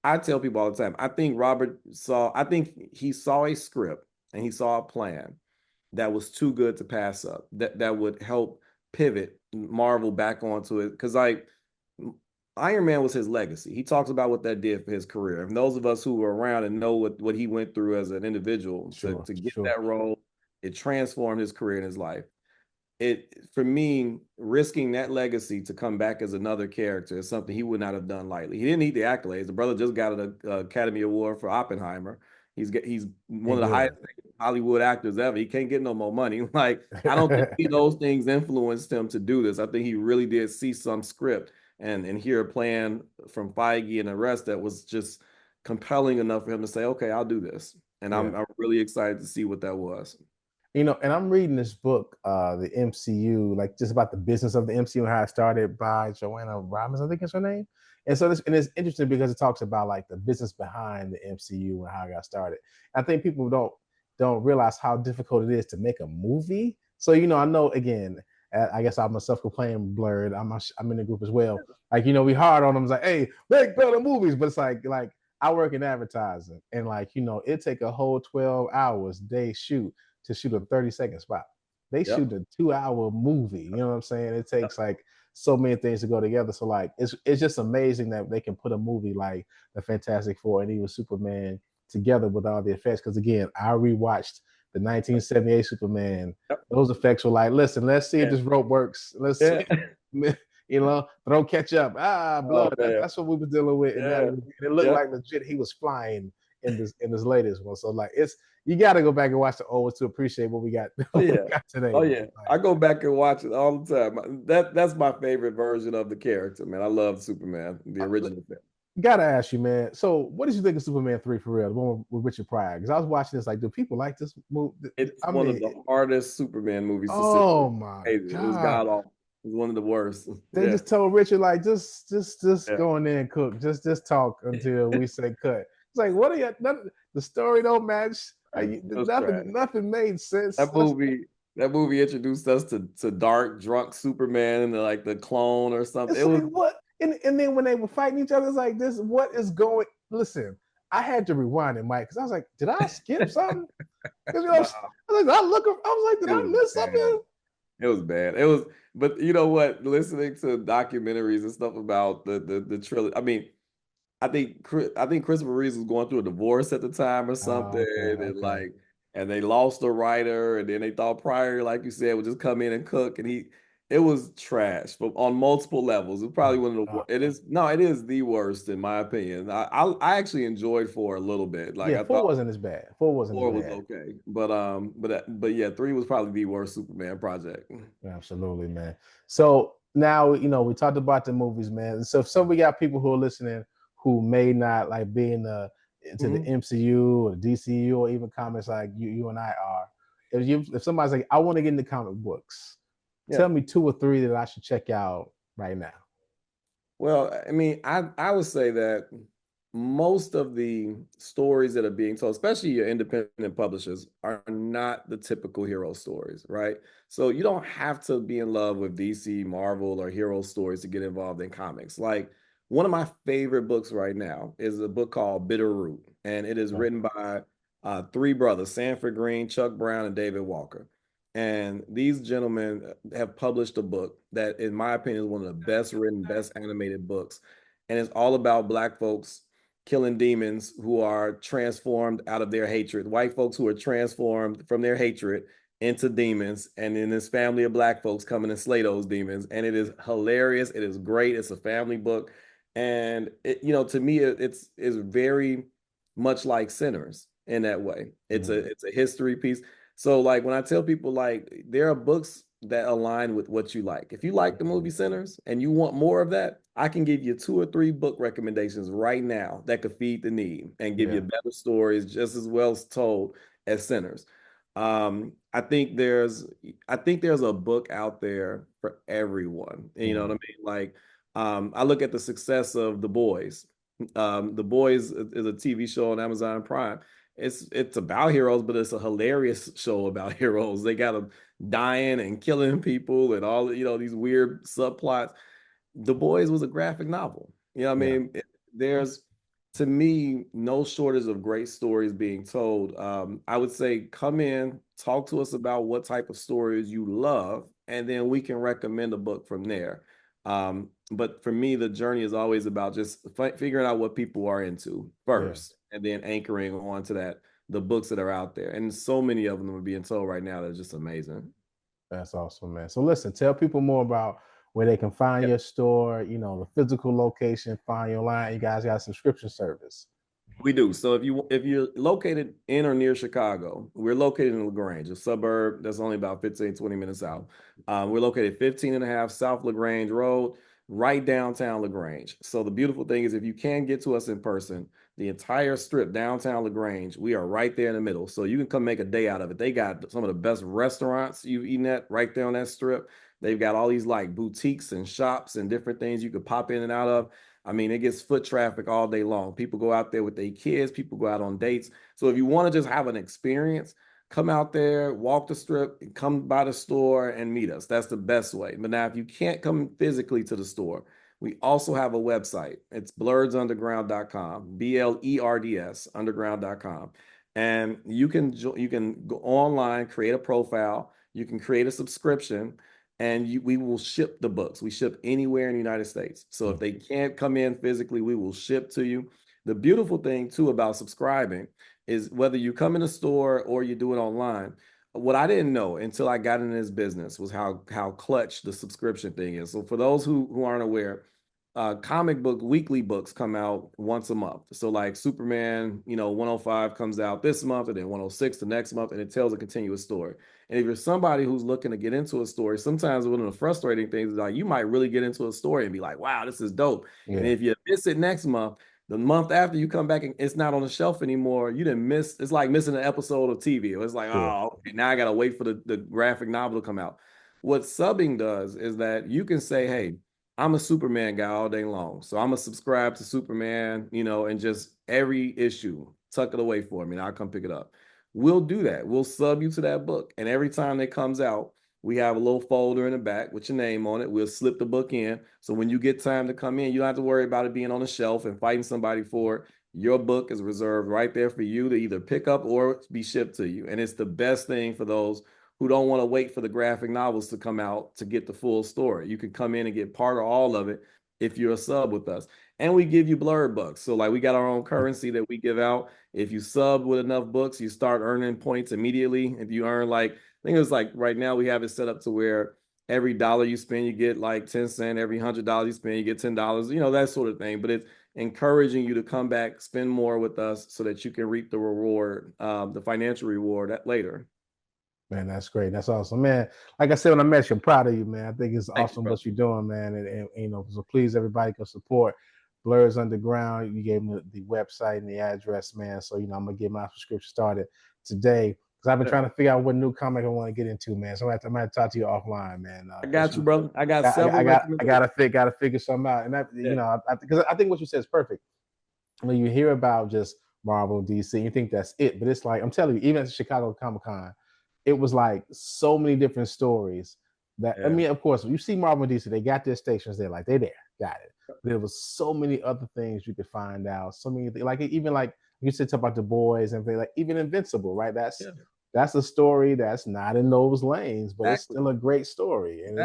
I tell people all the time. I think he saw a script and he saw a plan that was too good to pass up. That would help pivot Marvel back onto it because like Iron Man was his legacy. He talks about what that did for his career. And those of us who were around and know what he went through as an individual Sure. to get Sure. that role, it transformed his career and his life. It for me, risking that legacy to come back as another character is something he would not have done lightly. He didn't need the accolades. The brother just got an Academy Award for Oppenheimer, He's one And of the highest good. Hollywood actors ever. He can't get no more money. Like, I don't think those things influenced him to do this. I think he really did see some script and hear a plan from Feige and the rest that was just compelling enough for him to say, okay, I'll do this. And Yeah. I'm really excited to see what that was. You know, and I'm reading this book, the MCU, like just about the business of the MCU and how it started by Joanna Robbins, I think is her name. And so it's interesting because it talks about like the business behind the MCU and how it got started. I think people don't realize how difficult it is to make a movie. So you know, I know again, I guess I'm a self-proclaimed blerd. I'm in the group as well. Like you know, we hard on them. It's like, hey, make better movies, but it's like I work in advertising, and like you know, it take a whole 12 hours day shoot to shoot a 30-second spot. They Yep. shoot a 2-hour movie. You know what I'm saying? It takes like so many things to go together. So like it's just amazing that they can put a movie like the Fantastic Four and even Superman together with all the effects. Because again, I rewatched the 1978 Superman. Yep. Those effects were like, listen, let's see if this rope works. Let's see. You know, throw ketchup. Blood. Oh, That's what we were dealing with in that movie. And it looked like legit he was flying in this latest one. So like you got to go back and watch the old to appreciate what we got, we got today. Oh yeah. I go back and watch it all the time. That's my favorite version of the character, man. I love Superman, the original film. Gotta ask you, man. So, what did you think of Superman 3 for real? The one with Richard Pryor? Because I was watching this, like, do people like this movie? It's one of the hardest Superman movies to see. Oh my It was god awful. It was one of the worst. They just told Richard, like, just go in there and cook. Just talk until we say cut. It's like, what are you? The story don't match. Nothing made sense. That movie introduced us to dark, drunk Superman and like the clone or something. It was like, what? And then when they were fighting each other, it's like this. What is going? Listen, I had to rewind it, Mike, because I was like, did I skip something? You know, I was like, did I miss something? It was bad. But you know what? Listening to documentaries and stuff about the trilogy. I mean, I think Christopher Reeves was going through a divorce at the time or something, and they lost a writer, and then they thought Pryor, like you said, would just come in and cook, and it was trash, but on multiple levels. It's probably one of the it is the worst in my opinion. I actually enjoyed 4 a little bit. Like I 4 thought wasn't as bad. 4 was okay, but yeah, 3 was probably the worst Superman project. Absolutely, man. So now you know we talked about the movies, man. So we got people who are listening who may not like be into the MCU or the DCU or even comics like you and I are. If somebody's like, I want to get into comic books, tell me 2 or 3 that I should check out right now. Well, I mean, I would say that most of the stories that are being told, especially your independent publishers, are not the typical hero stories, right? So you don't have to be in love with DC, Marvel, or hero stories to get involved in comics. Like one of my favorite books right now is a book called Bitterroot, and it is written by 3 brothers, Sanford Green, Chuck Brown, and David Walker. And these gentlemen have published a book that, in my opinion, is one of the best written, best animated books. And it's all about Black folks killing demons who are transformed out of their hatred, white folks who are transformed from their hatred into demons. And then this family of Black folks coming and slay those demons. And it is hilarious. It is great. It's a family book. And, to me, it's very much like Sinners in that way. It's a history piece. So like when I tell people like there are books that align with what you like. If you like the movie Sinners and you want more of that, I can give you 2 or 3 book recommendations right now that could feed the need and give you better stories just as well told as Sinners. I think there's a book out there for everyone. You know what I mean? Like I look at the success of The Boys. The Boys is a TV show on Amazon Prime. It's about heroes, but it's a hilarious show about heroes. They got them dying and killing people and all these weird subplots. The Boys was a graphic novel. You know what I mean? There's, to me, no shortage of great stories being told. I would say come in, talk to us about what type of stories you love, and then we can recommend a book from there. But for me, the journey is always about just figuring out what people are into first, and then anchoring on to the books that are out there. And so many of them are being told right now that are just amazing. That's awesome, man. So listen, tell people more about where they can find your store, the physical location, find your line. You guys got a subscription service. We do. So if you're located in or near Chicago, we're located in LaGrange, a suburb that's only about 15, 20 minutes out. We're located 15 and a half South LaGrange Road, right downtown LaGrange. So the beautiful thing is if you can get to us in person, the entire strip downtown LaGrange, we are right there in the middle. So you can come make a day out of it. They got some of the best restaurants you've eaten at right there on that strip. They've got all these like boutiques and shops and different things you could pop in and out of. I mean, it gets foot traffic all day long. People go out there with their kids, people go out on dates. So if you want to just have an experience, come out there, walk the strip, come by the store and meet us. That's the best way. But now, if you can't come physically to the store, we also have a website. It's blerds.underground.com, BLERDS underground.com. And you can go online, create a profile, you can create a subscription, and we will ship the books. We ship anywhere in the United States. So if they can't come in physically, we will ship to you. The beautiful thing too about subscribing is whether you come in a store or you do it online. What I didn't know until I got in this business was how clutch the subscription thing is. So for those who aren't aware, comic book weekly books come out once a month. So like Superman, 105 comes out this month, and then 106 the next month, and it tells a continuous story. And if you're somebody who's looking to get into a story, sometimes one of the frustrating things is like you might really get into a story and be like, wow, this is dope. Yeah. And if you miss it next month, the month after you come back and it's not on the shelf anymore, you didn't miss. It's like missing an episode of TV. It's like, oh, okay, now I gotta wait for the graphic novel to come out. What subbing does is that you can say, hey, I'm a Superman guy all day long. So I'm gonna subscribe to Superman, and just every issue, tuck it away for me and I'll come pick it up. We'll do that. We'll sub you to that book. And every time it comes out, we have a little folder in the back with your name on it. We'll slip the book in. So when you get time to come in, you don't have to worry about it being on the shelf and fighting somebody for it. Your book is reserved right there for you to either pick up or be shipped to you. And it's the best thing for those who don't want to wait for the graphic novels to come out to get the full story. You can come in and get part or all of it if you're a sub with us. And we give you BLERD bucks. So like we got our own currency that we give out. If you sub with enough books, you start earning points immediately. If you earn I think it's like right now we have it set up to where every dollar you spend, you get like 10 cents. Every $100 you spend, you get $10, that sort of thing. But it's encouraging you to come back, spend more with us so that you can reap the reward, the financial reward later. Man, that's great. That's awesome, man. Like I said, when I met you, I'm proud of you, man. I think it's awesome what you're doing, man. And so please, everybody can support Blerds Underground. You gave me the website and the address, man. So, I'm going to get my subscription started today because I've been trying to figure out what new comic I want to get into, man. So I'm going to talk to you offline, man. I got you, brother. I got several. I got to figure something out. And because I think what you said is perfect. When you hear about just Marvel, DC, you think that's it. But it's like, I'm telling you, even at the Chicago Comic-Con, it was like so many different stories that, I mean, of course, you see Marvel and DC, they got their stations there, like they there, got it. But there was so many other things you could find out. So many things, like even like you said, talk about The Boys and like even Invincible, right? That's a story that's not in those lanes, but it's still a great story. And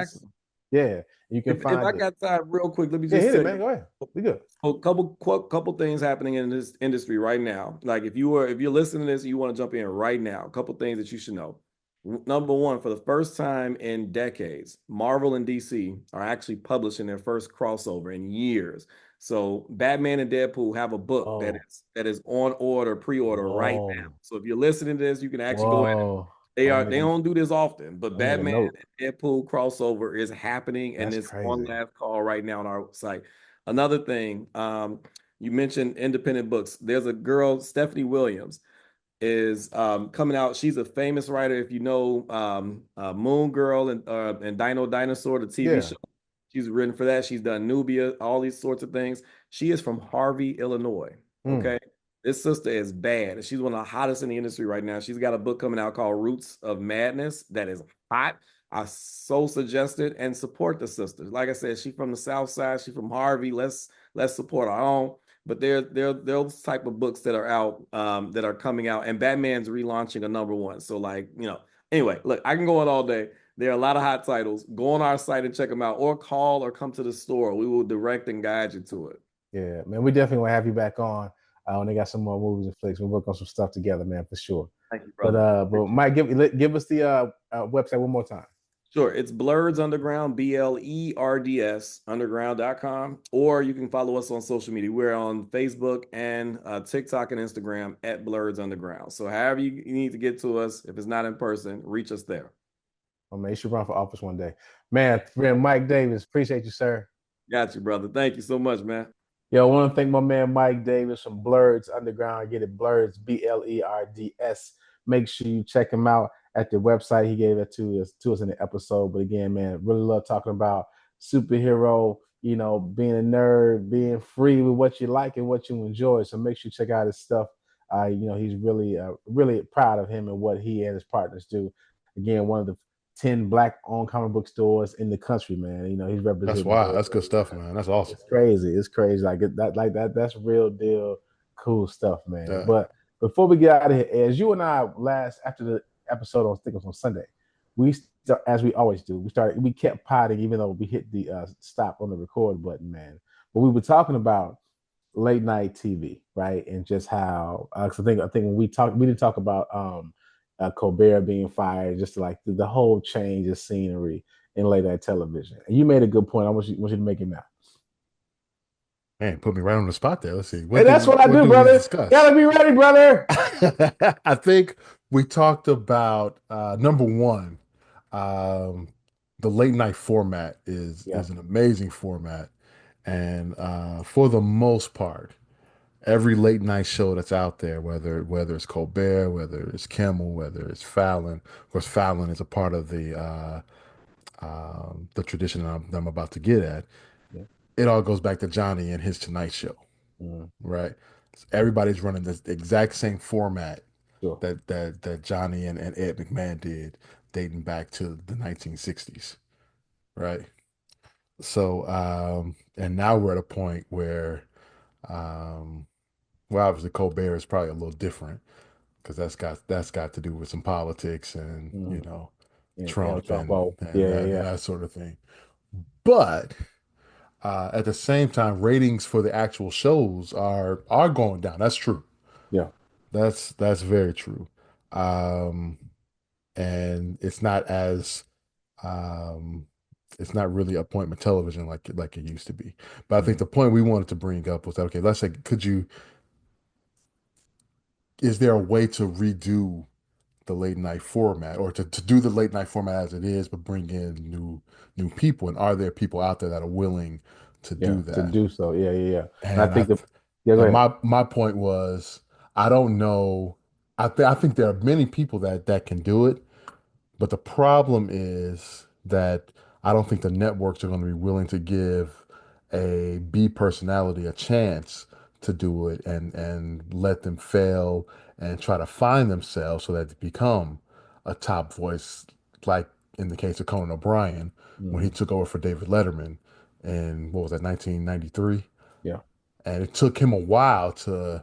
you can find. If I got time, real quick, let me just say, man, go ahead. We good. A couple things happening in this industry right now. Like if you're listening to this, you want to jump in right now. A couple things that you should know. Number one, for the first time in decades, Marvel and DC are actually publishing their first crossover in years. So Batman and Deadpool have a book that is on order, pre-order right now. So if you're listening to this, you can actually go in. They don't do this often, but Batman and Deadpool crossover is happening, and it's on last call right now on our site. Another thing, you mentioned independent books. There's a girl, Stephanie Williams, is coming out. She's a famous writer. If you know Moon Girl and Dino Dinosaur, the TV show, she's written for that. She's done Nubia, all these sorts of things. She is from Harvey, Illinois. Okay. This sister is bad. She's one of the hottest in the industry right now. She's got a book coming out called Roots of Madness that is hot. I so suggest it and support the sister. Like I said, she's from the South Side. She's from Harvey. Let's support our own. But there are those type of books that are out, that are coming out, and Batman's relaunching a #1. So anyway, look, I can go on all day. There are a lot of hot titles. Go on our site and check them out, or call or come to the store. We will direct and guide you to it. Yeah, man, we definitely will have you back on when they got some more movies and flicks. We'll work on some stuff together, man, for sure. Thank you, brother. But Mike, give us the website one more time. Sure. It's Blerds Underground, BLERDS underground.com. Or you can follow us on social media. We're on Facebook and TikTok and Instagram at Blerds Underground. So however you need to get to us, if it's not in person, reach us there. Oh man, you should run for office one day. Man, friend Mike Davis, appreciate you, sir. Got you, brother. Thank you so much, man. Yo, I want to thank my man Mike Davis from Blerds Underground. Get it, Blerds, BLERDS. Make sure you check him out at the website. He gave it to us in the episode. But again, man, really love talking about superhero, being a nerd, being free with what you like and what you enjoy. So make sure you check out his stuff. He's really proud of him and what he and his partners do. Again, one of the 10 Black-owned comic book stores in the country, man. He's representing. That's wild. That's good stuff, man. That's awesome. It's crazy. It's crazy. Like that. That's real deal cool stuff, man. Yeah. But before we get out of here, as you and I after the episode, I think it was on Sunday, as we always do, we kept potting even though we hit the stop on the record button, man. But we were talking about late night TV, right? And just how I think when we didn't talk about Colbert being fired, just like the whole change of scenery in late night television. And you made a good point. I want you to make it now. Man, put me right on the spot there. Let's see. That's what I do, brother. Gotta be ready, brother. I think we talked about number one. The late night format is an amazing format, and for the most part, every late night show that's out there, whether it's Colbert, whether it's Kimmel, whether it's Fallon. Of course, Fallon is a part of the tradition that I'm about to get at. Yeah. It all goes back to Johnny and his Tonight Show, right? So everybody's running this exact same format that Johnny and Ed McMahon did, dating back to the 1960s, right? So, and now we're at a point where, obviously Colbert is probably a little different because that's got to do with some politics and Trump and that sort of thing. But at the same time, ratings for the actual shows are going down. That's true. Yeah, that's very true. And it's not as it's not really appointment television like it used to be. But I think the point we wanted to bring up was that, okay, let's say, is there a way to redo the late night format, or to do the late night format as it is, but bring in new people? And are there people out there that are willing to do that? To do so, yeah. And I think my point was, I don't know. I think there are many people that can do it, but the problem is that I don't think the networks are going to be willing to give a B personality a chance to do it and let them fail and try to find themselves so that they become a top voice, like in the case of Conan O'Brien when he took over for David Letterman in, what was that, 1993? Yeah. And it took him a while to,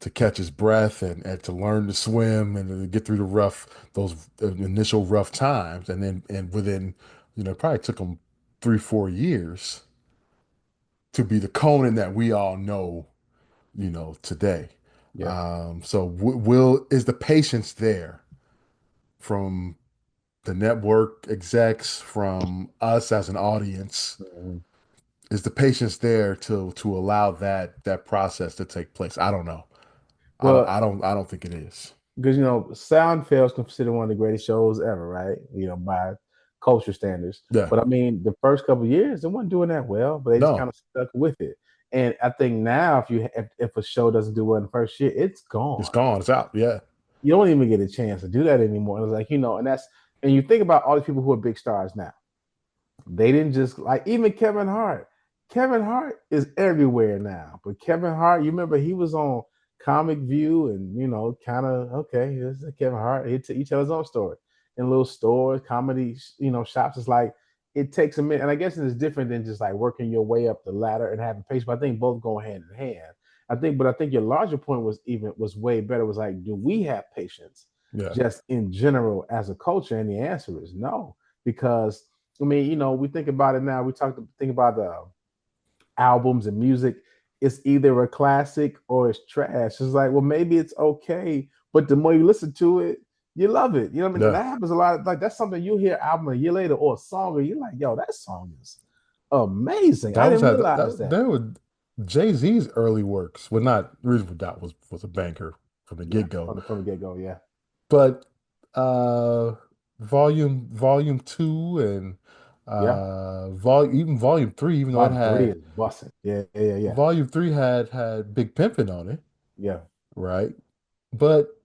to catch his breath and to learn to swim and to get through those initial rough times. And within, probably took him 3-4 years to be the Conan that we all know, today. Yeah. So is the patience there from the network execs, from us as an audience? Is the patience there to allow that process to take place? I don't know. Well, I don't think it is. Because Seinfeld is considered one of the greatest shows ever, right? By culture standards. Yeah. But I mean, the first couple of years, they weren't doing that well, but they just kind of stuck with it. And I think now, if a show doesn't do well in the first year, it's gone. It's gone. It's out. Yeah. You don't even get a chance to do that anymore. And it's like, and you think about all the people who are big stars now. They didn't just, like, even Kevin Hart. Kevin Hart is everywhere now. But Kevin Hart, you remember he was on Comic View and, kind of, okay, this is Kevin Hart. He tells his own story in little stores, comedy, shops. It's like, it takes a minute. And I guess it's different than just like working your way up the ladder and having patience. But I think both go hand in hand. I think your larger point was way better. It was like, do we have patience just in general as a culture? And the answer is no. Because, I mean, we think about it now. Think about the albums and music. It's either a classic or it's trash. It's like, well, maybe it's okay, but the more you listen to it, You love it. You know what I mean? Yeah. That happens a lot. Like that's something you hear album a year later or a song, and you're like, yo, that song is amazing. I didn't realize that. That was Jay-Z's early works. Well, not Reasonable Doubt was a banker from the Yeah, get-go. from the get-go, yeah. But volume 2 and Yeah. volume 3, even though it Volume 3 had is busting. Yeah. volume 3 had Big Pimpin' on it, Yeah. right? But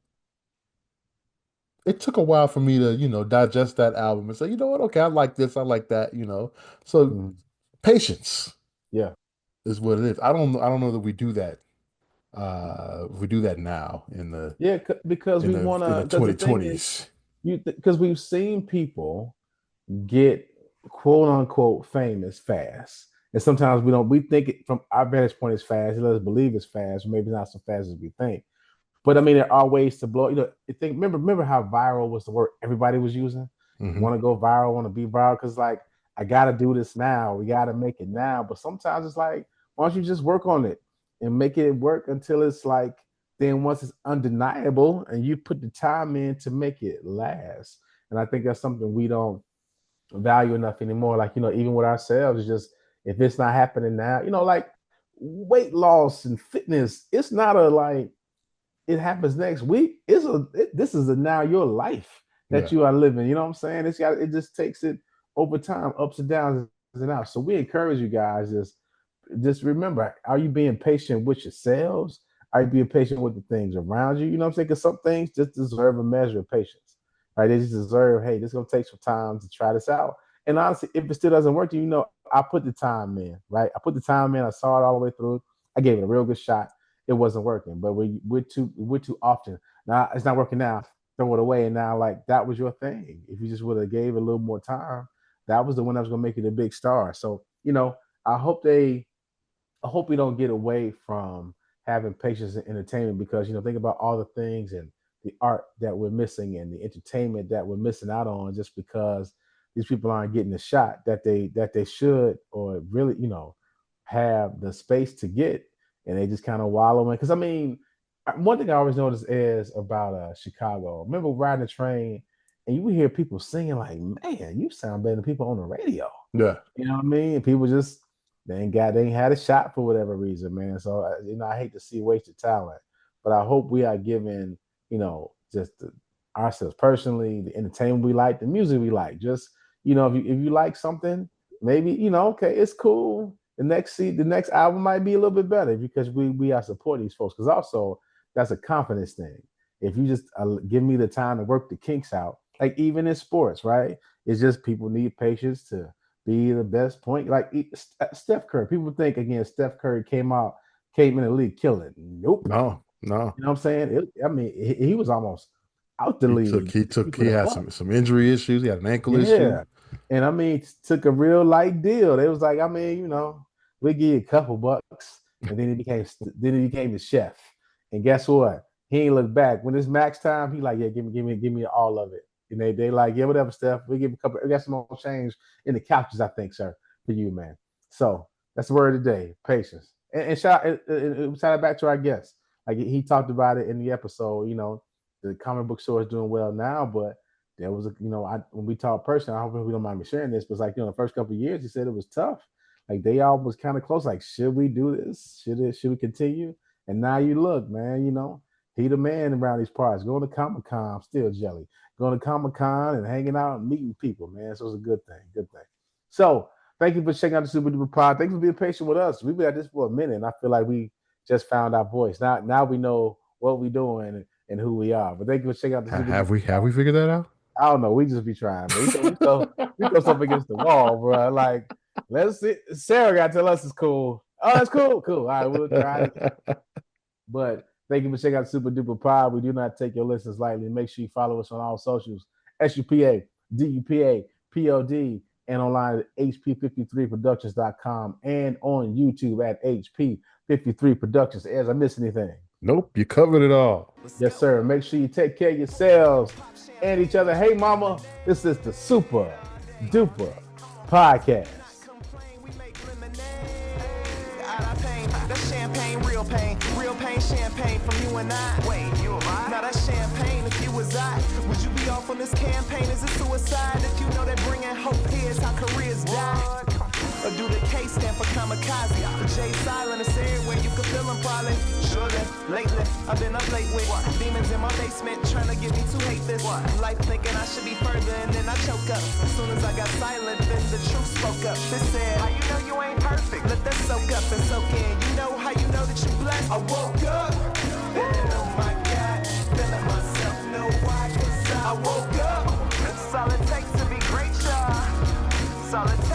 it took a while for me to, digest that album and say, you know what, okay, I like this, I like that, So Mhm. patience Yeah. is what it is. I don't know that we do that. We do that now Yeah, because we want in to, the because the thing is, 2020s. because we've seen people get quote unquote famous fast. And sometimes we think it from our vantage point is fast. Let us believe it's fast, maybe not so fast as we think. But I mean, there are ways to blow. Remember how viral was the word everybody was using? Hmm. Want to go viral, want to be viral, because like I got to do this now. We got to make it now. But sometimes it's like, why don't you just work on it and make it work until it's like, then once it's undeniable and you put the time in to make it last. And I think that's something we don't value enough anymore. Like, even with ourselves, it's just if it's not happening now, like weight loss and fitness, it's not a like it happens next week. This is a now your life that Yeah. you are living. You know what I'm saying? It just takes it over time, ups and downs and outs. So we encourage you guys just remember, are you being patient with yourselves? Are you being patient with the things around you? You know what I'm saying? Because some things just deserve a measure of patience. Right? They just deserve, hey, this is gonna take some time to try this out. And honestly, if it still doesn't work, I put the time in, right? I put the time in, I saw it all the way through. I gave it a real good shot. It wasn't working. But we're too often. Now it's not working now. Throw it away. And now like that was your thing. If you just would have gave it a little more time, that was the one that was gonna make it a big star. So, I hope we don't get away from having patience and entertainment because think about all the things and the art that we're missing and the entertainment that we're missing out on just because these people aren't getting the shot that they should or really have the space to get and they just kind of wallow in. Because I mean, one thing I always notice is about Chicago. Remember riding the train and you would hear people singing like, "Man, you sound better than people on the radio." Yeah. You know what I mean? People just they ain't had a shot for whatever reason, man. So I hate to see wasted talent, but I hope we are giving just ourselves personally the entertainment we like, the music we like. Just if you like something, maybe okay, it's cool. The next album might be a little bit better because we are supporting these folks. Because also that's a confidence thing. If you just give me the time to work the kinks out, like even in sports, right? It's just people need patience to be the best point. Like Steph Curry. People think again, Steph Curry came in the league killing. Nope. No. You know what I'm saying? He was almost out the league. He The had Bucks. some injury issues. He had an ankle issue. Yeah. And took a real light deal. They was like, we give you a couple bucks. And then he became the chef. And guess what? He ain't look back. When it's max time, he like, yeah, give me all of it. And they like, yeah, whatever, Steph. We give a couple. We got some more change in the couches, I think, sir, for you, man. So that's the word of the day: patience. And shout it back to our guest. Like he talked about it in the episode. The comic book store is doing well now, but there was when we talked personally, I hope we don't mind me sharing this, but it's like the first couple of years, he said it was tough. Like they all was kind of close. Like, should we do this? Should we continue? And now you look, man. He the man around these parts. Going to Comic-Con, still jelly. Going to Comic-Con and hanging out and meeting people, man. So it's a good thing. Good thing. So thank you for checking out the Super Duper Pod. Thanks for being patient with us. We've been at this for a minute, and I feel like we just found our voice. Now we know what we're doing and who we are. But thank you for checking out the Super Duper Have we figured that out? I don't know. We just be trying. We throw stuff against the wall, bro. Like, let's see. Sarah got to tell us it's cool. Oh, it's cool. Cool. All right, we'll try it. But thank you for checking out Super Duper Pod. We do not take your listens lightly. Make sure you follow us on all socials. SUPA, DUPA, POD, and online at HP53productions.com and on YouTube at HP53 Productions. As I miss anything? Nope, you covered it all. Yes, sir. Make sure you take care of yourselves and each other. Hey, mama, this is the Super Duper Podcast. That champagne real pain. Real pain, champagne from you and I. Wait, you and I? Now that's champagne if you was I. Would you be off on this campaign? Is it suicide? If you know that bringing hope here is how careers die. Or do the K stand for kamikaze? The J silent is everywhere, you can feel them probably. Surely, lately, I've been up late with demons in my basement trying to get me to hate this. Life thinking I should be further and then I choke up. As soon as I got silent, then the truth spoke up. They said, how you know you ain't perfect? Let that soak up and soak in. You know how you know that you're blessed? I woke up, feeling oh my God, feeling myself, know why? Cause I woke up. That's all it takes to be great, y'all. That's all it takes.